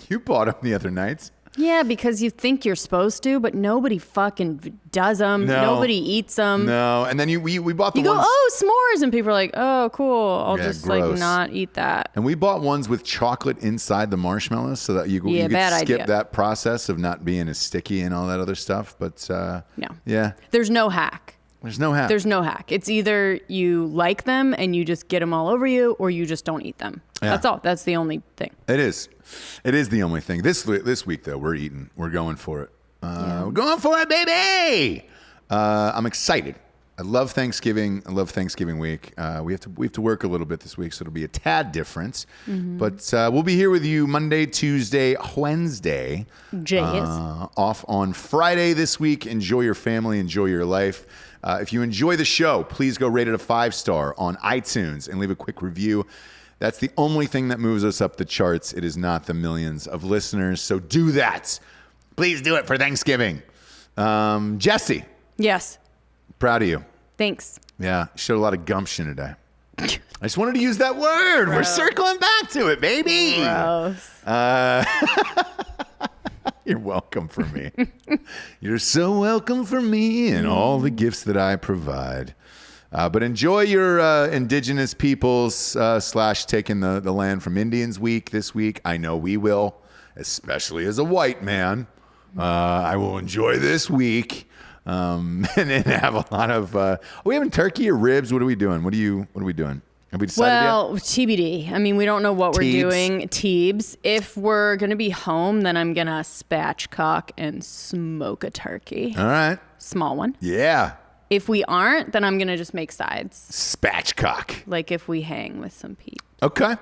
You bought them the other nights. Yeah, because you think you're supposed to, but nobody fucking does them. No. Nobody eats them. No, and then we bought the You go, ones. "Oh, s'mores," and people are like, "Oh, cool. I'll Yeah, just gross. like not eat that." And we bought ones with chocolate inside the marshmallows so that you Yeah, could bad skip idea. that process of not being as sticky and all that other stuff. But No. yeah, There's no hack. there's no hack. There's no hack. It's either you like them and you just get them all over you, or you just don't eat them. Yeah. That's all. That's the only thing. It is the only thing. This week though, we're eating. We're going for it. We're going for it, baby. I'm excited. I love Thanksgiving. I love Thanksgiving week. We have to work a little bit this week, so it'll be a tad different. Mm-hmm. But we'll be here with you Monday, Tuesday, Wednesday. Jays. Off on Friday this week. Enjoy your family. Enjoy your life. If you enjoy the show, please go rate it a 5-star on iTunes and leave a quick review. That's the only thing that moves us up the charts. It is not the millions of listeners. So do that. Please do it for Thanksgiving. Jessie. Yes. Proud of you. Thanks. Yeah. Showed a lot of gumption today. I just wanted to use that word. We're circling back to it, baby. Gross. You're welcome for me. You're so welcome for me and all the gifts that I provide. But enjoy your indigenous peoples / taking the land from Indians week this week. I know we will, especially as a white man. I will enjoy this week and then have a lot of. Are we having turkey or ribs? What are we doing? What are we doing? Have we decided Well, yet? TBD. I mean, we don't know what we're doing. Teebs. If we're going to be home, then I'm going to spatchcock and smoke a turkey. All right. Small one. Yeah. If we aren't, then I'm going to just make sides. Spatchcock. Like if we hang with some peeps. Okay.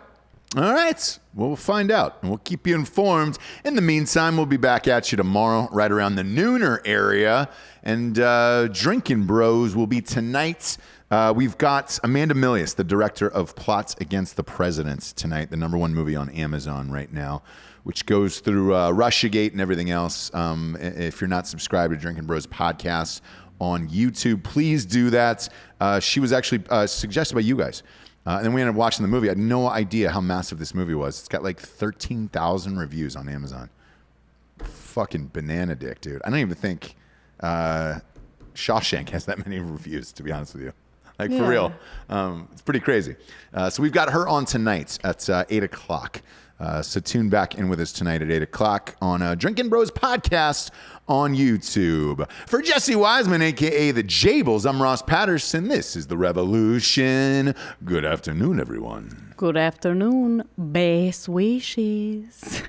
All right. Well, we'll find out, and we'll keep you informed. In the meantime, we'll be back at you tomorrow, right around the nooner area. And Drinkin Bros will be tonight. We've got Amanda Milius, the director of Plots Against the President, tonight, the #1 movie on Amazon right now, which goes through Russiagate and everything else. If you're not subscribed to Drinkin Bros podcast on YouTube, please do that. She was actually suggested by you guys. And then we ended up watching the movie. I had no idea how massive this movie was. It's got like 13,000 reviews on Amazon. Fucking banana dick, dude. I don't even think Shawshank has that many reviews, to be honest with you. Like, for real. It's pretty crazy. So we've got her on tonight at 8 o'clock. So tune back in with us tonight at 8 o'clock on Drinkin Bros podcast on YouTube. For Jessie Wiseman, a.k.a. The Jables, I'm Ross Patterson. This is The Revolution. Good afternoon, everyone. Good afternoon. Best wishes.